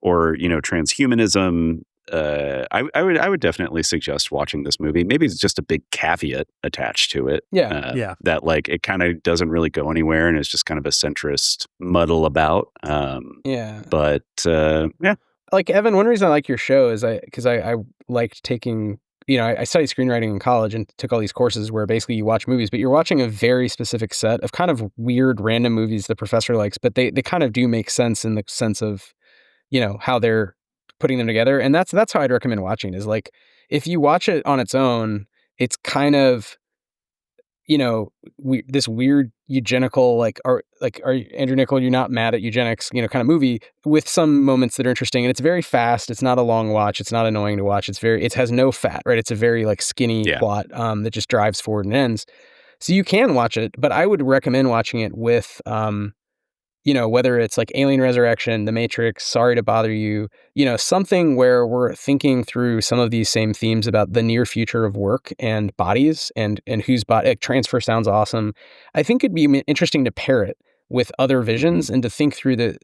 transhumanism, I would definitely suggest watching this movie. Maybe it's just a big caveat attached to it. Yeah. That like it kind of doesn't really go anywhere and it's just kind of a centrist muddle about. But yeah. Like Evan, one reason I like your show is because I liked taking, I studied screenwriting in college and took all these courses where basically you watch movies, but you're watching a very specific set of kind of weird random movies the professor likes, but they kind of do make sense in the sense of, how they're putting them together. And that's how I'd recommend watching is like, if you watch it on its own, it's kind of, this weird eugenical, are Andrew Niccol, you're not mad at eugenics, kind of movie with some moments that are interesting. And it's very fast. It's not a long watch. It's not annoying to watch. It has no fat, right? It's a very like skinny plot that just drives forward and ends. So you can watch it, but I would recommend watching it with, whether it's like Alien Resurrection, The Matrix, Sorry to Bother You, something where we're thinking through some of these same themes about the near future of work and bodies and whose body. Transfer sounds awesome. I think it'd be interesting to pair it with other visions and to think through to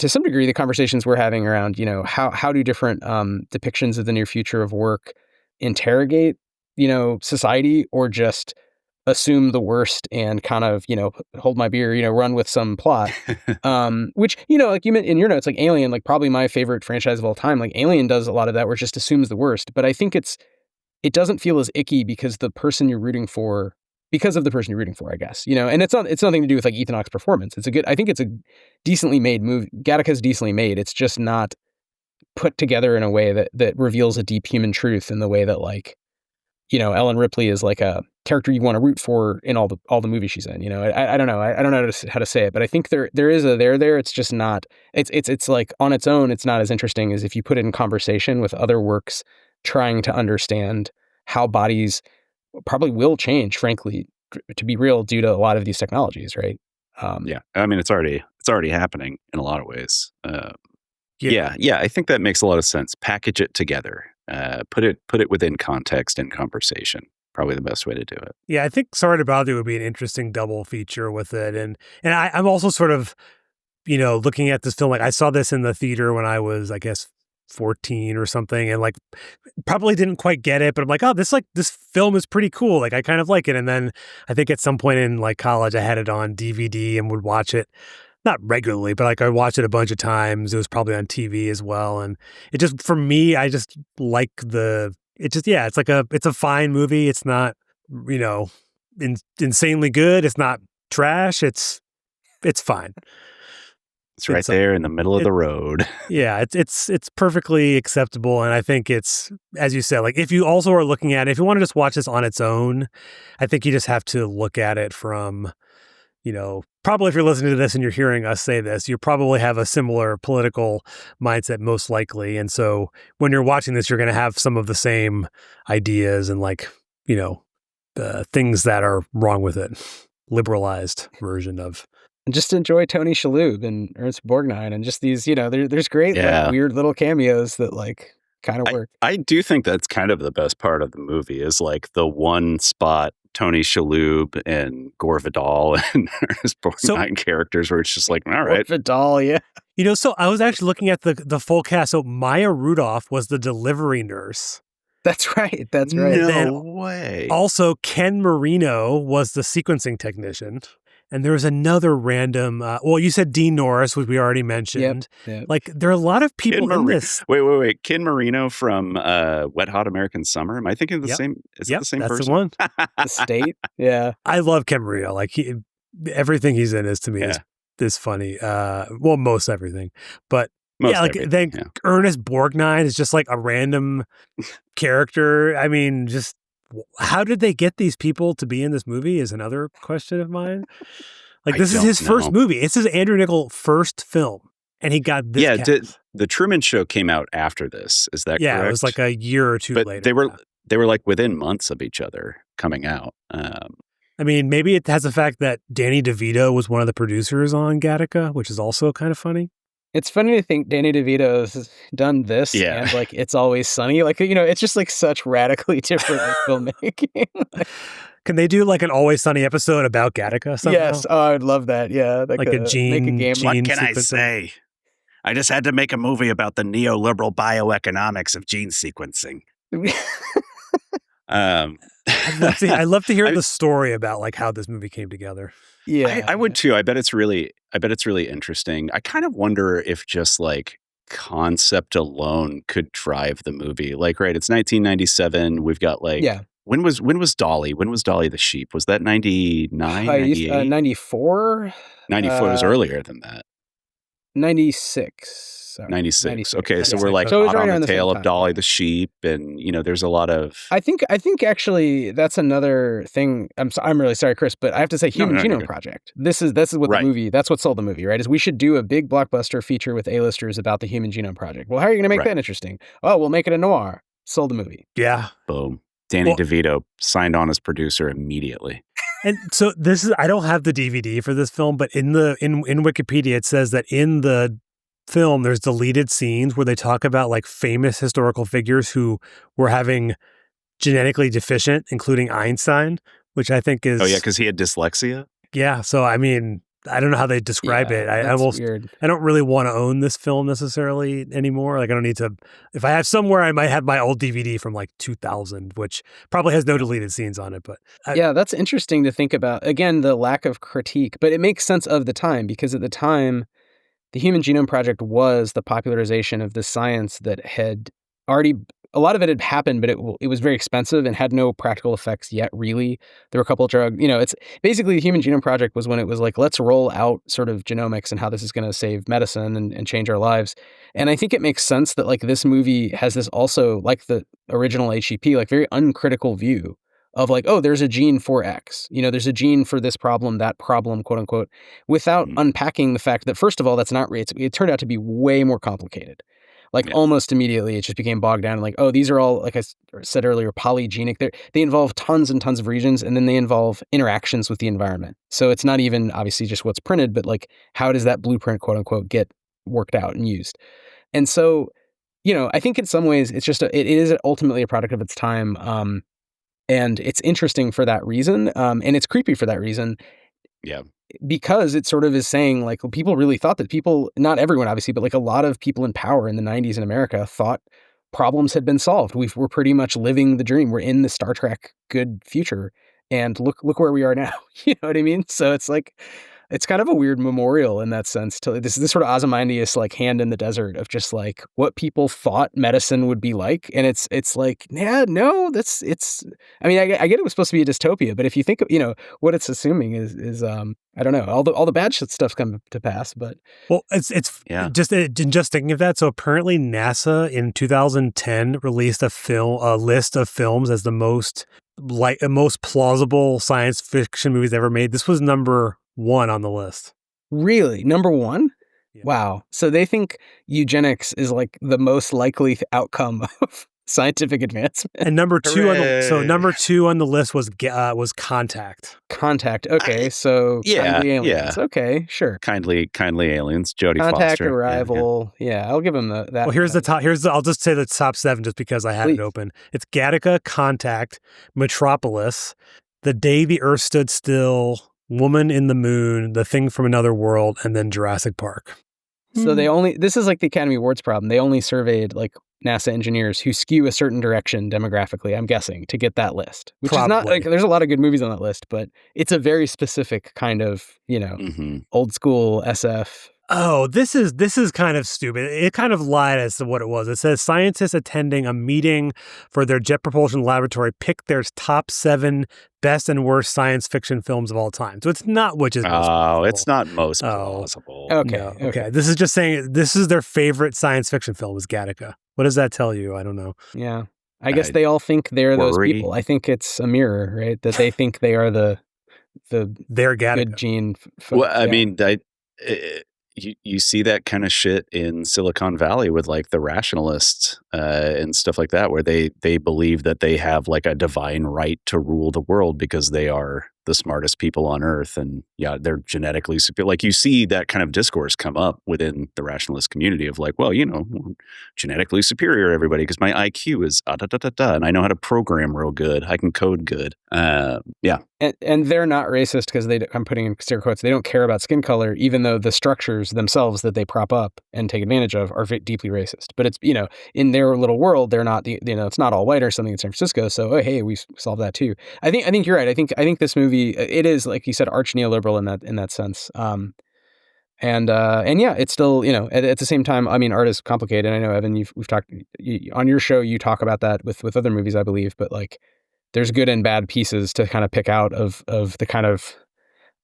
some degree, the conversations we're having around, how do different depictions of the near future of work interrogate, society, or just assume the worst and kind of, hold my beer, run with some plot. Which, like you meant in your notes, like Alien, like probably my favorite franchise of all time, like Alien does a lot of that where it just assumes the worst. But I think it doesn't feel as icky because of the person you're rooting for, I guess, and it's nothing to do with like Ethan Hawke's performance. I think it's a decently made movie. Gattaca's decently made. It's just not put together in a way that reveals a deep human truth in the way that like, Ellen Ripley is like a character you want to root for in all the movies she's in. I don't know. I don't know how to say it, but I think there is a there. It's just not. It's like on its own, it's not as interesting as if you put it in conversation with other works, trying to understand how bodies probably will change. Frankly, to be real, due to a lot of these technologies, right? Yeah, I mean, it's already happening in a lot of ways. Yeah, I think that makes a lot of sense. Package it together. Put it within context and conversation. Probably the best way to do it. Yeah, I think Sorry to Bother You would be an interesting double feature with it. And I'm also sort of, looking at this film, like I saw this in the theater when I was, I guess, 14 or something, and like probably didn't quite get it, but I'm like, oh, this film is pretty cool. Like I kind of like it. And then I think at some point in like college, I had it on DVD and would watch it. Not regularly, but like I watched it a bunch of times. It was probably on TV as well. And it just, for me, I just like it's a fine movie. It's not, insanely good. It's not trash. It's fine. It's right there in the middle of the road. Yeah, it's perfectly acceptable. And I think it's, as you said, like if you also are looking at it, if you want to just watch this on its own, I think you just have to look at it from, probably if you're listening to this and you're hearing us say this, you probably have a similar political mindset, most likely. And so when you're watching this, you're going to have some of the same ideas and like, the things that are wrong with it. Liberalized version of. And just enjoy Tony Shalhoub and Ernst Borgnine and just these, there's great like, weird little cameos that like kind of work. I do think that's kind of the best part of the movie is like the one spot Tony Shalhoub and Gore Vidal and Ernest Borgnine characters where it's just like, all right. Gore Vidal, yeah. So I was actually looking at the full cast. So Maya Rudolph was the delivery nurse. That's right. No way. Also, Ken Marino was the sequencing technician. And there was another random, you said Dean Norris, which we already mentioned. Yep. Like, there are a lot of people in this. Wait. Ken Marino from Wet Hot American Summer. Am I thinking of the same? Is it the same person? That's the one. The State? Yeah. I love Ken Marino. Like, everything he's in is, to me, is funny. Most everything. But, Ernest Borgnine is just like a random character. I mean, just... how did they get these people to be in this movie is another question of mine. Like, this is his first movie. This is Andrew Niccol first film, and he got this cast. The Truman Show came out after this. Is that correct? Yeah, it was like a year or two later. They were like within months of each other coming out. I mean, maybe it has the fact that Danny DeVito was one of the producers on Gattaca, which is also kind of funny. It's funny to think Danny DeVito has done this and like It's Always Sunny. Like, it's just like such radically different filmmaking. Can they do like an Always Sunny episode about Gattaca somehow? Yes. Oh, I'd love that. Yeah. Like a Gene. Make a game. What can I say? I just had to make a movie about the neoliberal bioeconomics of gene sequencing. I'd love to hear the story about like how this movie came together. Yeah, I would too. I bet it's really interesting. I kind of wonder if just like concept alone could drive the movie. Like, right, it's 1997. We've got like, when was Dolly? When was Dolly the sheep? Was that 99, 98? 94? 94 was earlier than that. 96. Sorry. 96. Okay, so we're like so hot right on the the tail of time. Dolly the sheep, and there's a lot of. I think actually that's another thing. I'm really sorry, Chris, but I have to say, Human Genome Project. This is what the movie. That's what sold the movie, right? Is we should do a big blockbuster feature with A-listers about the Human Genome Project. Well, how are you going to make that interesting? Oh, we'll make it a noir. Sold the movie. Yeah. Boom. Danny DeVito signed on as producer immediately. And so I don't have the DVD for this film, but in Wikipedia it says that in the film there's deleted scenes where they talk about like famous historical figures who were having genetically deficient, including Einstein, which I think is because he had dyslexia. Yeah, so I mean, I don't know how they describe it. I don't really want to own this film necessarily anymore. Like I don't need to. If I have somewhere, I might have my old DVD from like 2000, which probably has no deleted scenes on it. But that's interesting to think about. Again, the lack of critique, but it makes sense of the time because at the time, the Human Genome Project was the popularization of the science that had already. A lot of it had happened, but it was very expensive and had no practical effects yet, really. There were a couple of drugs. It's basically the Human Genome Project was when it was like, let's roll out sort of genomics and how this is going to save medicine and change our lives. And I think it makes sense that like this movie has this also, like the original HEP, like very uncritical view of like, oh, there's a gene for X. There's a gene for this problem, that problem, quote unquote, without unpacking the fact that, first of all, that's not it turned out to be way more complicated. Like almost immediately, it just became bogged down. Like, oh, these are all, like I said earlier, polygenic. They involve tons and tons of regions, and then they involve interactions with the environment. So it's not even obviously just what's printed, but like how does that blueprint, quote unquote, get worked out and used? And so, I think in some ways it is ultimately a product of its time, and it's interesting for that reason, and it's creepy for that reason. Yeah. Because it sort of is saying like people really thought that not everyone obviously, but like a lot of people in power in the 90s in America thought problems had been solved. We're pretty much living the dream. We're in the Star Trek good future. And look where we are now. You know what I mean? So it's like, it's kind of a weird memorial in that sense to this sort of Ozymandias like hand in the desert of just like what people thought medicine would be like. And it's like, I mean, I get it was supposed to be a dystopia, but if you think of, what it's assuming is I don't know, all the bad stuff's come to pass, but. Well, it's just thinking of that. So apparently NASA in 2010 released a list of films as the most plausible science fiction movies ever made. This was number 1 on the list. Really? Number 1? Yeah. Wow. So they think eugenics is like the most likely outcome of scientific advancement. And number 2 on the list was Contact. Contact. Okay. So kindly aliens. Yeah. Okay, sure. Kindly aliens. Jodie Contact, Foster. Arrival. Yeah, I'll give him that. Well, here's the top. I'll just say the top 7 just because I had it open. It's Gattaca, Contact, Metropolis, The Day the Earth Stood Still, Woman in the Moon, The Thing from Another World, and then Jurassic Park. So this is like the Academy Awards problem. They only surveyed like NASA engineers who skew a certain direction demographically, I'm guessing, to get that list. Which is not like, there's a lot of good movies on that list, but it's a very specific kind of, old school SF. Oh, this is kind of stupid. It kind of lied as to what it was. It says scientists attending a meeting for their Jet Propulsion Laboratory picked their top 7 best and worst science fiction films of all time. So it's not which is most plausible. It's not most plausible. Okay. No, okay. This is just saying this is their favorite science fiction film is Gattaca. What does that tell you? I don't know. Yeah. I guess they all think they're those people. I think it's a mirror, right? That they think they are the they're Gattaca. Good gene folks. Well, I mean, you see that kind of shit in Silicon Valley with like the rationalists and stuff like that, where they believe that they have like a divine right to rule the world because they are the smartest people on earth, and yeah, they're genetically superior. Like you see that kind of discourse come up within the rationalist community of like, well, we're genetically superior to everybody because my IQ is and I know how to program real good. I can code good. Yeah. And they're not racist because I'm putting in scare quotes, they don't care about skin color, even though the structures themselves that they prop up and take advantage of are deeply racist. But it's, in their little world, they're not, it's not all white or something in San Francisco. So, oh, hey, we solved that too. I think you're right. I think this movie, it is, like you said, arch neoliberal in that sense. And yeah, it's still, at the same time, I mean, art is complicated. I know, Evan, we've talked on your show, you talk about that with other movies, I believe, but like, there's good and bad pieces to kind of pick out of the kind of,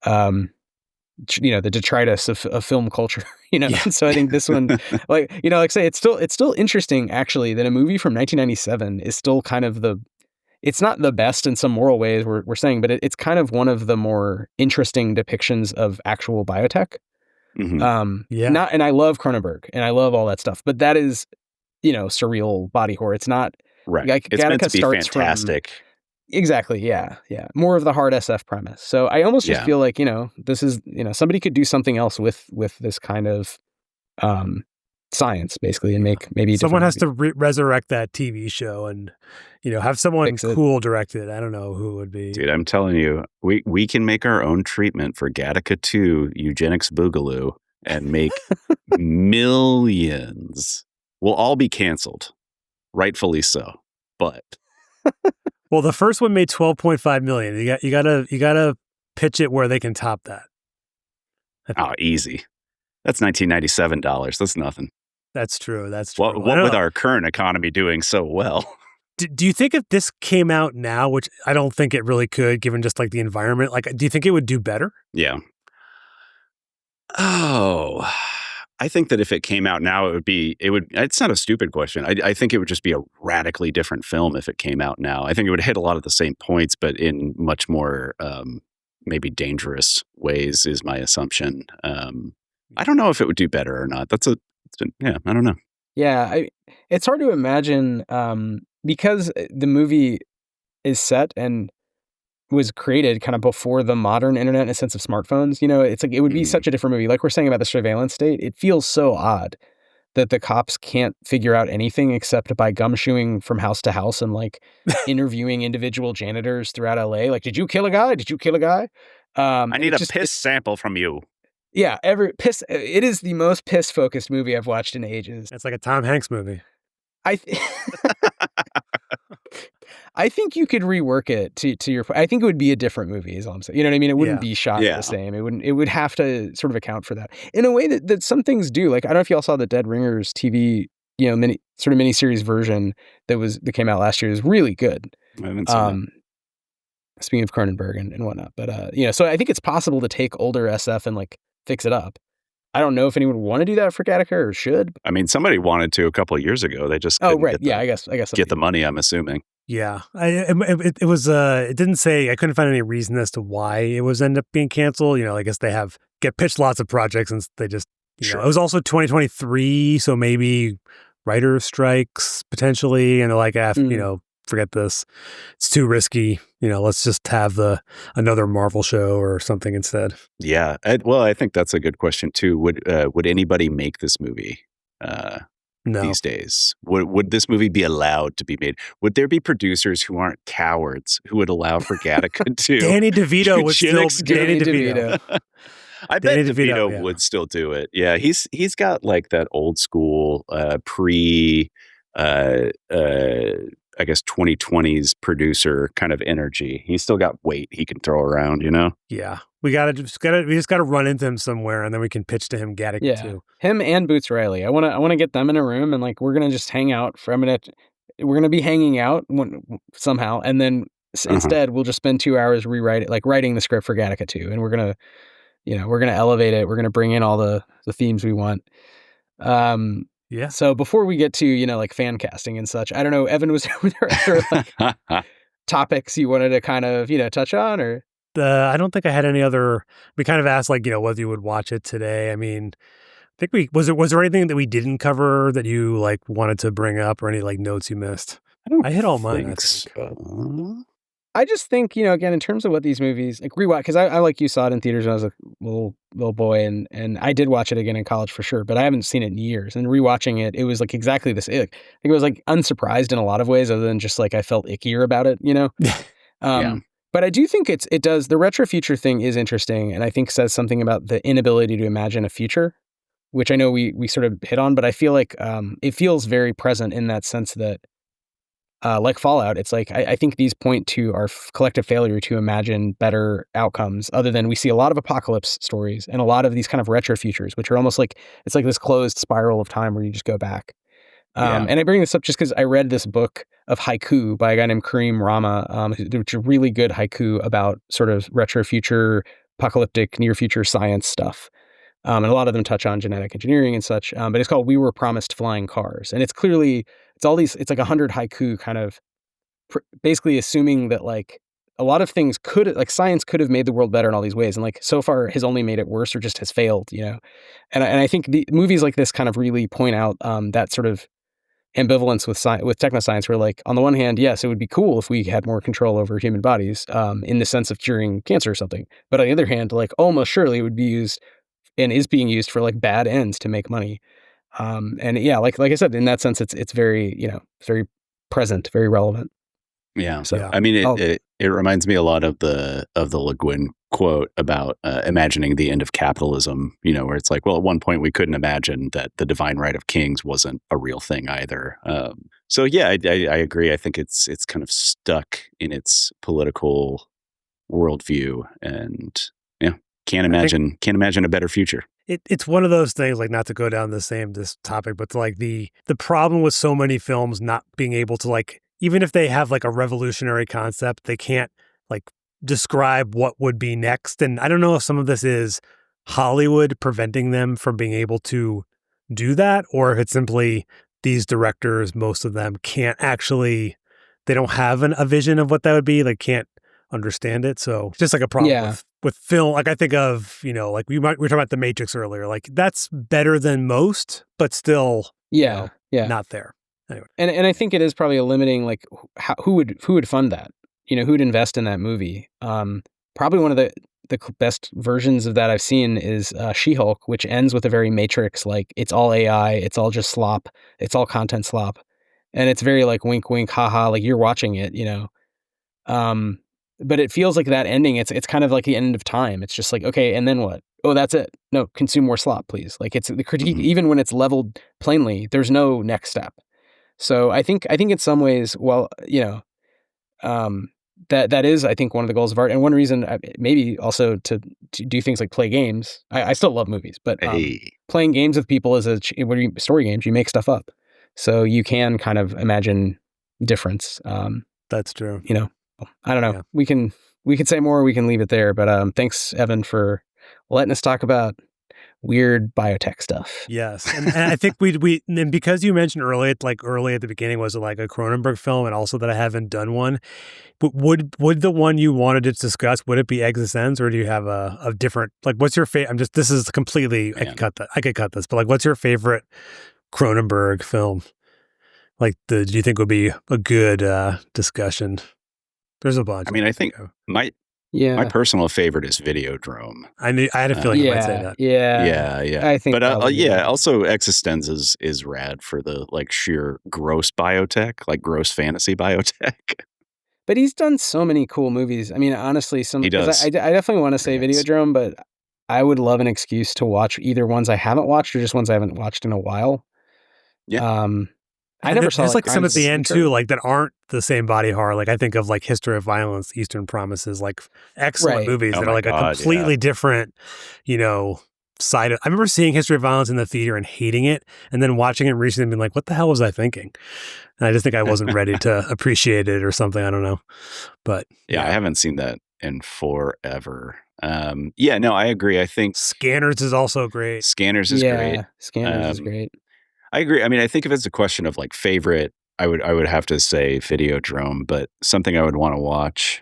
the detritus of film culture, Yeah. So I think this one, like I say, it's still interesting actually that a movie from 1997 is still kind of it's not the best in some moral ways we're saying, but it's kind of one of the more interesting depictions of actual biotech. Yeah. And I love Cronenberg and I love all that stuff, but that is, surreal body horror. It's not right. Like It's meant to be starts fantastic. Exactly. Yeah. Yeah. More of the hard SF premise. So I almost just feel like, this is, somebody could do something else with this kind of science basically and make maybe someone has to resurrect that TV show and, have someone cool direct it. I don't know who would be. Dude, I'm telling you, we can make our own treatment for Gattaca 2 Eugenics Boogaloo and make millions. We'll all be canceled. Rightfully so. But well, the first one made 12.5 million. You gotta pitch it where they can top that. Oh, easy. That's $1997. That's nothing. That's true. That's true. What with our current economy doing so well? Do you think if this came out now, which I don't think it really could, given just like the environment, like, do you think it would do better? Yeah. Oh, I think that if it came out now, it's not a stupid question. I think it would just be a radically different film if it came out now. I think it would hit a lot of the same points, but in much more, maybe dangerous ways is my assumption. I don't know if it would do better or not. I don't know. Yeah. It's hard to imagine, because the movie is set and was created kind of before the modern internet in a sense of smartphones. It's like it would be such a different movie. Like we're saying about the surveillance state, it feels so odd that the cops can't figure out anything except by gumshoeing from house to house and like interviewing individual janitors throughout LA. Like, did you kill a guy? Did you kill a guy? I need a piss sample from you. Yeah, it is the most piss focused movie I've watched in ages. It's like a Tom Hanks movie. I think you could rework it to your point. I think it would be a different movie, is all I'm saying. You know what I mean? It wouldn't be shot the same. It would have to sort of account for that in a way that some things do. Like, I don't know if y'all saw the Dead Ringers TV, miniseries version that came out last year. Is really good. I haven't seen that. Speaking of Cronenberg and whatnot, but so I think it's possible to take older SF and like fix it up. I don't know if anyone would want to do that for Gattaca or should. I mean, somebody wanted to a couple of years ago. They just I guess get the money. I'm assuming. Yeah, it was. It didn't say. I couldn't find any reason as to why it was end up being canceled. I guess they get pitched lots of projects and they just. It was also 2023, so maybe writer strikes potentially, and they're like, forget this. It's too risky. Let's just have another Marvel show or something instead. Yeah. I think that's a good question too. Would anybody make this movie no. these days? Would this movie be allowed to be made? Would there be producers who aren't cowards who would allow for Gattaca to? Danny DeVito would still. Danny DeVito. I bet DeVito would still do it. Yeah, he's got like that old school I guess 2020s producer kind of energy. He's still got weight he can throw around, Yeah. We just gotta run into him somewhere and then we can pitch to him Gattaca too. Him and Boots Riley. I wanna get them in a room and like we're gonna just hang out we're gonna be hanging out somehow and then instead we'll just spend 2 hours writing the script for Gattaca 2 and we're gonna elevate it. We're gonna bring in all the themes we want. Yeah. So before we get to, like fan casting and such, I don't know, Evan, was there like topics you wanted to kind of, touch on or? I don't think I had any other, we kind of asked like, whether you would watch it today. I mean, I think was there anything that we didn't cover that you like wanted to bring up or any like notes you missed? I hit all mine. So. I just think, again, in terms of what these movies, like rewatch, because I like you saw it in theaters when I was a little boy, and I did watch it again in college for sure, but I haven't seen it in years. And rewatching it, it was like exactly this. I think it was like unsurprised in a lot of ways, other than just like I felt ickier about it, Yeah. But I do think it does. The retro future thing is interesting, and I think says something about the inability to imagine a future, which I know we sort of hit on, but I feel like it feels very present in that sense that. Like Fallout, it's like I think these point to our collective failure to imagine better outcomes, other than we see a lot of apocalypse stories and a lot of these kind of retro futures, which are almost like it's like this closed spiral of time where you just go back. And I bring this up just because I read this book of haiku by a guy named Kareem Rama, which is a really good haiku about sort of retro future, apocalyptic, near future science stuff. And a lot of them touch on genetic engineering and such. But it's called "We Were Promised Flying Cars," and it's all these. It's like 100 haiku, kind of basically assuming that like a lot of things science could have made the world better in all these ways, and like so far has only made it worse or just has failed. And I think the movies like this kind of really point out that sort of ambivalence with technoscience, where like on the one hand, yes, it would be cool if we had more control over human bodies in the sense of curing cancer or something, but on the other hand, like almost surely it would be used. And is being used for like bad ends to make money. And yeah, like I said, in that sense, it's very, very present, very relevant. Yeah. So I mean, it reminds me a lot of the Le Guin quote about imagining the end of capitalism, where it's like, well, at one point we couldn't imagine that the divine right of kings wasn't a real thing either. So yeah, I agree. I think it's kind of stuck in its political worldview, and can't imagine a better future. It's one of those things, like, not to go down this topic, but like the problem with so many films not being able to, like, even if they have like a revolutionary concept, they can't like describe what would be next. And I don't know if some of this is Hollywood preventing them from being able to do that, or if it's simply these directors, most of them they don't have a vision of what that would be, like can't understand it. So it's just like a problem with film. Like I think of, like we were talking about The Matrix earlier, like that's better than most, but still not there. Anyway. And I think it is probably a limiting, like who would fund that? Who would invest in that movie? Probably one of the best versions of that I've seen is She-Hulk, which ends with a very Matrix, like it's all AI, it's all just slop, it's all content slop. And it's very like wink, wink, haha, like you're watching it, but it feels like that ending, it's kind of like the end of time. It's just like, okay, and then what? Oh, that's it. No, consume more slop, please. Like it's the critique, even when it's leveled plainly, there's no next step. So I think in some ways, well, that is, I think, one of the goals of art, and one reason maybe also to do things like play games. I still love movies, but playing games with people is story games. You make stuff up, so you can kind of imagine difference. That's true. I don't know. Yeah. We can say more. We can leave it there. But thanks, Evan, for letting us talk about weird biotech stuff. Yes, and I think and because you mentioned early at the beginning, was it like a Cronenberg film, and also that I haven't done one. But would the one you wanted to discuss, would it be Existence, or do you have a different, like, what's your favorite? This is completely. I could cut this, but like, what's your favorite Cronenberg film? Like, do you think would be a good discussion? There's a bunch. I mean, I think my personal favorite is Videodrome. I had a feeling you might say that. Yeah. I think, but also Existence is rad for the like sheer gross biotech, like gross fantasy biotech. But he's done so many cool movies. I mean, honestly, he does. I definitely want to say Videodrome, but I would love an excuse to watch either ones I haven't watched or just ones I haven't watched in a while. Yeah. I never saw there's like some at the end too, like that aren't the same body horror. Like I think of like History of Violence, Eastern Promises, like excellent movies that are like a completely different, side of. I remember seeing History of Violence in the theater and hating it, and then watching it recently and being like, what the hell was I thinking? And I just think I wasn't ready to appreciate it or something. I don't know. But I haven't seen that in forever. I agree. I think Scanners is also great. Scanners is great. Scanners is great. I agree. I mean, I think if it's a question of like favorite, I would have to say Videodrome, but something I would want to watch.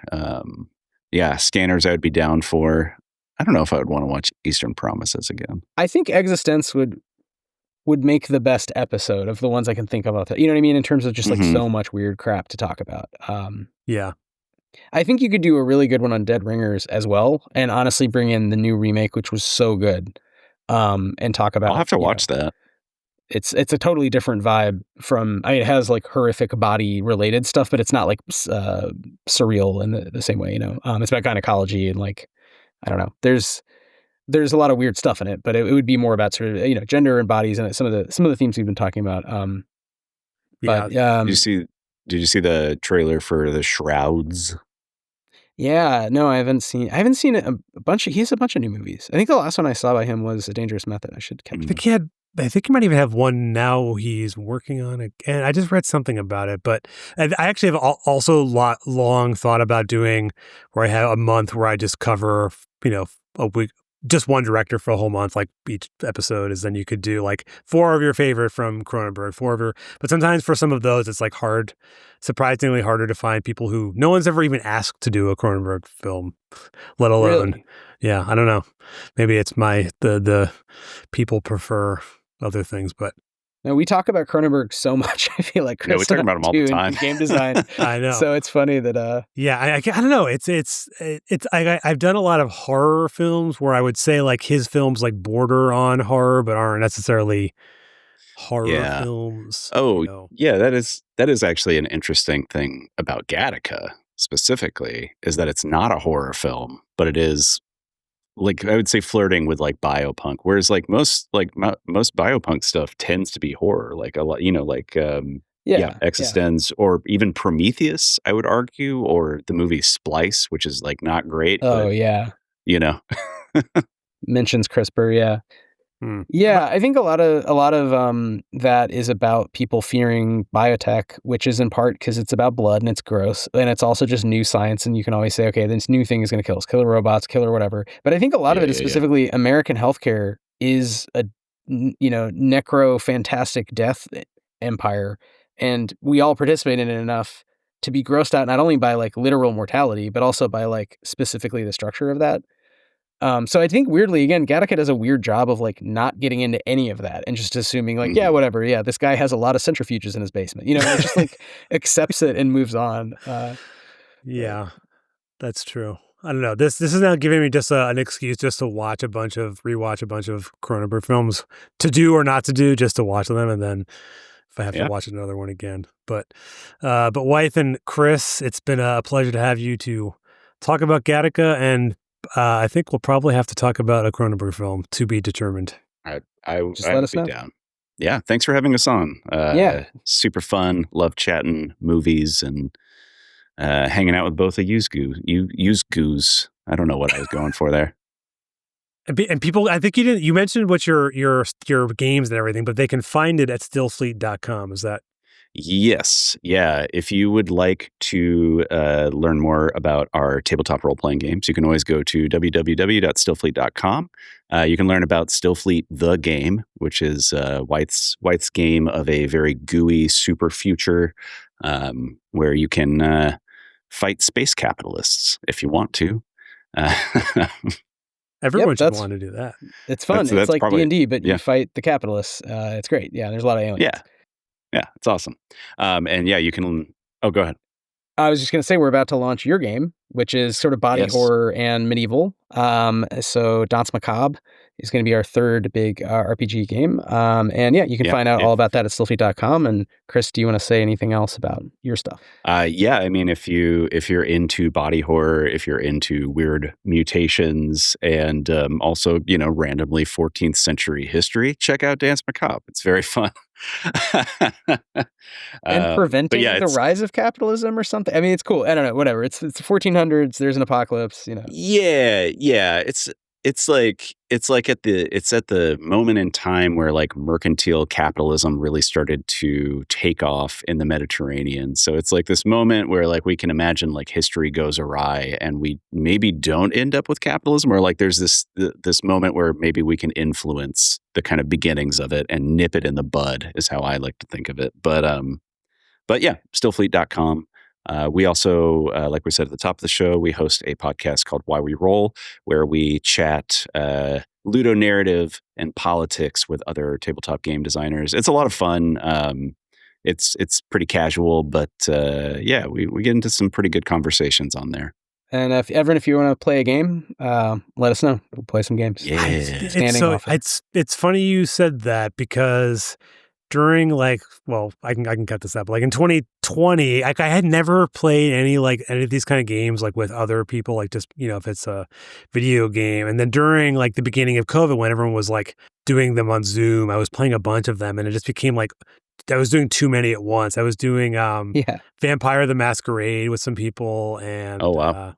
Scanners I would be down for. I don't know if I would want to watch Eastern Promises again. I think Existence would make the best episode of the ones I can think of. You know what I mean? In terms of just like so much weird crap to talk about. I think you could do a really good one on Dead Ringers as well, and honestly bring in the new remake, which was so good, and talk about. I'll have to watch that. It's a totally different vibe from. I mean, it has like horrific body related stuff, but it's not like surreal in the same way. It's about gynecology and like I don't know. There's a lot of weird stuff in it, but it would be more about sort of gender and bodies and some of the themes we've been talking about. Yeah. Did you see the trailer for The Shrouds? Yeah, no, I haven't seen it. A bunch of he has a bunch of new movies. I think the last one I saw by him was A Dangerous Method. I should catch it. I think he might even have one now he's working on it. And I just read something about it, but I actually have also long thought about doing where I have a month where I just cover, a week, just one director for a whole month, like each episode is. Then you could do like 4 of your favorite from Cronenberg, but sometimes for some of those, it's like surprisingly harder to find people who no one's ever even asked to do a Cronenberg film, let alone, Really? Yeah, I don't know. Maybe it's the people prefer other things, but No, we talk about Cronenberg so much. I feel like Yeah, we talk about him all the time. Game design. I know. So it's funny that yeah, I don't know. I've done a lot of horror films where I would say like his films like border on horror, but aren't necessarily horror films. Oh, yeah, that is actually an interesting thing about Gattaca specifically, is that it's not a horror film, but it is like I would say flirting with like biopunk, whereas like most biopunk stuff tends to be horror, like a lot, Existenz or even Prometheus, I would argue, or the movie Splice, which is like not great. oh but, yeah, mentions CRISPR. Yeah. Yeah, I think a lot of that is about people fearing biotech, which is in part because it's about blood and it's gross, and it's also just new science. And you can always say, okay, this new thing is going to kill us, killer robots, killer whatever. But I think a lot of it is specifically American healthcare is a necro fantastic death empire, and we all participate in it enough to be grossed out not only by like literal mortality, but also by like specifically the structure of that. So I think weirdly, again, Gattaca does a weird job of like not getting into any of that and just assuming like, yeah, whatever. Yeah, this guy has a lot of centrifuges in his basement. It just like accepts it and moves on. Yeah, that's true. I don't know. This is now giving me just an excuse just to rewatch a bunch of Cronenberg films, to do or not to do, just to watch them, and then if I have to watch another one again. But Wythe and Chris, it's been a pleasure to have you to talk about Gattaca, and I think we'll probably have to talk about a Cronenberg film to be determined. I Just let us know. Down. Yeah, thanks for having us on. Super fun. Love chatting movies and hanging out with both of yous goos. I don't know what I was going for there. And people, I think you mentioned what your games and everything, but they can find it at stillfleet.com. Is that? Yes. Yeah. If you would like to learn more about our tabletop role-playing games, you can always go to www.stillfleet.com. You can learn about Stillfleet the Game, which is Wythe's game of a very gooey super future where you can fight space capitalists if you want to. Everyone should want to do that. It's fun. It's like D&D, but you fight the capitalists. It's great. Yeah, there's a lot of aliens. Yeah, it's awesome. And yeah, you can... Oh, go ahead. I was just going to say we're about to launch your game, which is sort of body horror and medieval. So Danse Macabre is going to be our third big RPG game. And yeah, you can find out all about that at stillfleet.com. And Chris, do you want to say anything else about your stuff? Yeah, I mean, if you're into body horror, if you're into weird mutations and also, randomly 14th century history, check out Danse Macabre. It's very fun. And preventing the rise of capitalism or something. I mean, it's cool. I don't know, whatever. It's 1400s. There's an apocalypse. Yeah. It's at the moment in time where like mercantile capitalism really started to take off in the Mediterranean. So it's like this moment where like we can imagine like history goes awry and we maybe don't end up with capitalism, or like there's this moment where maybe we can influence the kind of beginnings of it and nip it in the bud is how I like to think of it. But yeah, stillfleet.com. We also, like we said at the top of the show, we host a podcast called Why We Roll, where we chat ludonarrative and politics with other tabletop game designers. It's a lot of fun. it's pretty casual, but yeah, we get into some pretty good conversations on there. And if you want to play a game, let us know. We'll play some games. Yeah. It's funny you said that, because during I can cut this out, but in 2020, I had never played any of these kind of games with other people, just if it's a video game. And then during the beginning of COVID, when everyone was doing them on Zoom, I was playing a bunch of them, and it just became I was doing too many at once. I was doing Vampire the Masquerade with some people, and oh wow,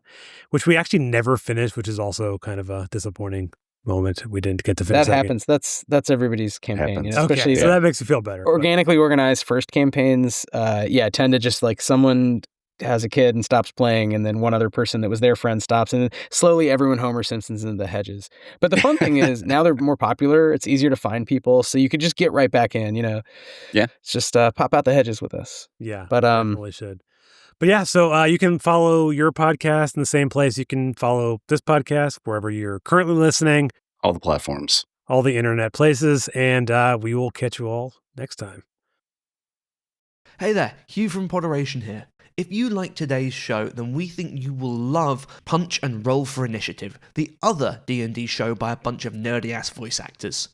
which we actually never finished, which is also kind of a disappointing moment. We didn't get to finish that happens. That's everybody's campaign, especially so that makes you feel better. Organically organized first campaigns, tend to just someone has a kid and stops playing, and then one other person that was their friend stops, and then slowly everyone Homer Simpsons into the hedges. But the fun thing is now they're more popular. It's easier to find people, so you could just get right back in. Yeah, it's just pop out the hedges with us. Yeah, but definitely should. But yeah, so you can follow your podcast in the same place. You can follow this podcast wherever you're currently listening. All the platforms. All the internet places. And we will catch you all next time. Hey there, Hugh from Portrayal here. If you like today's show, then we think you will love Punch and Roll for Initiative, the other D&D show by a bunch of nerdy-ass voice actors.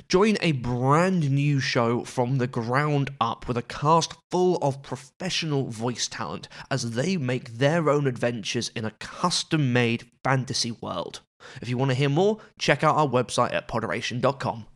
Join a brand new show from the ground up with a cast full of professional voice talent as they make their own adventures in a custom-made fantasy world. If you want to hear more, check out our website at podderation.com.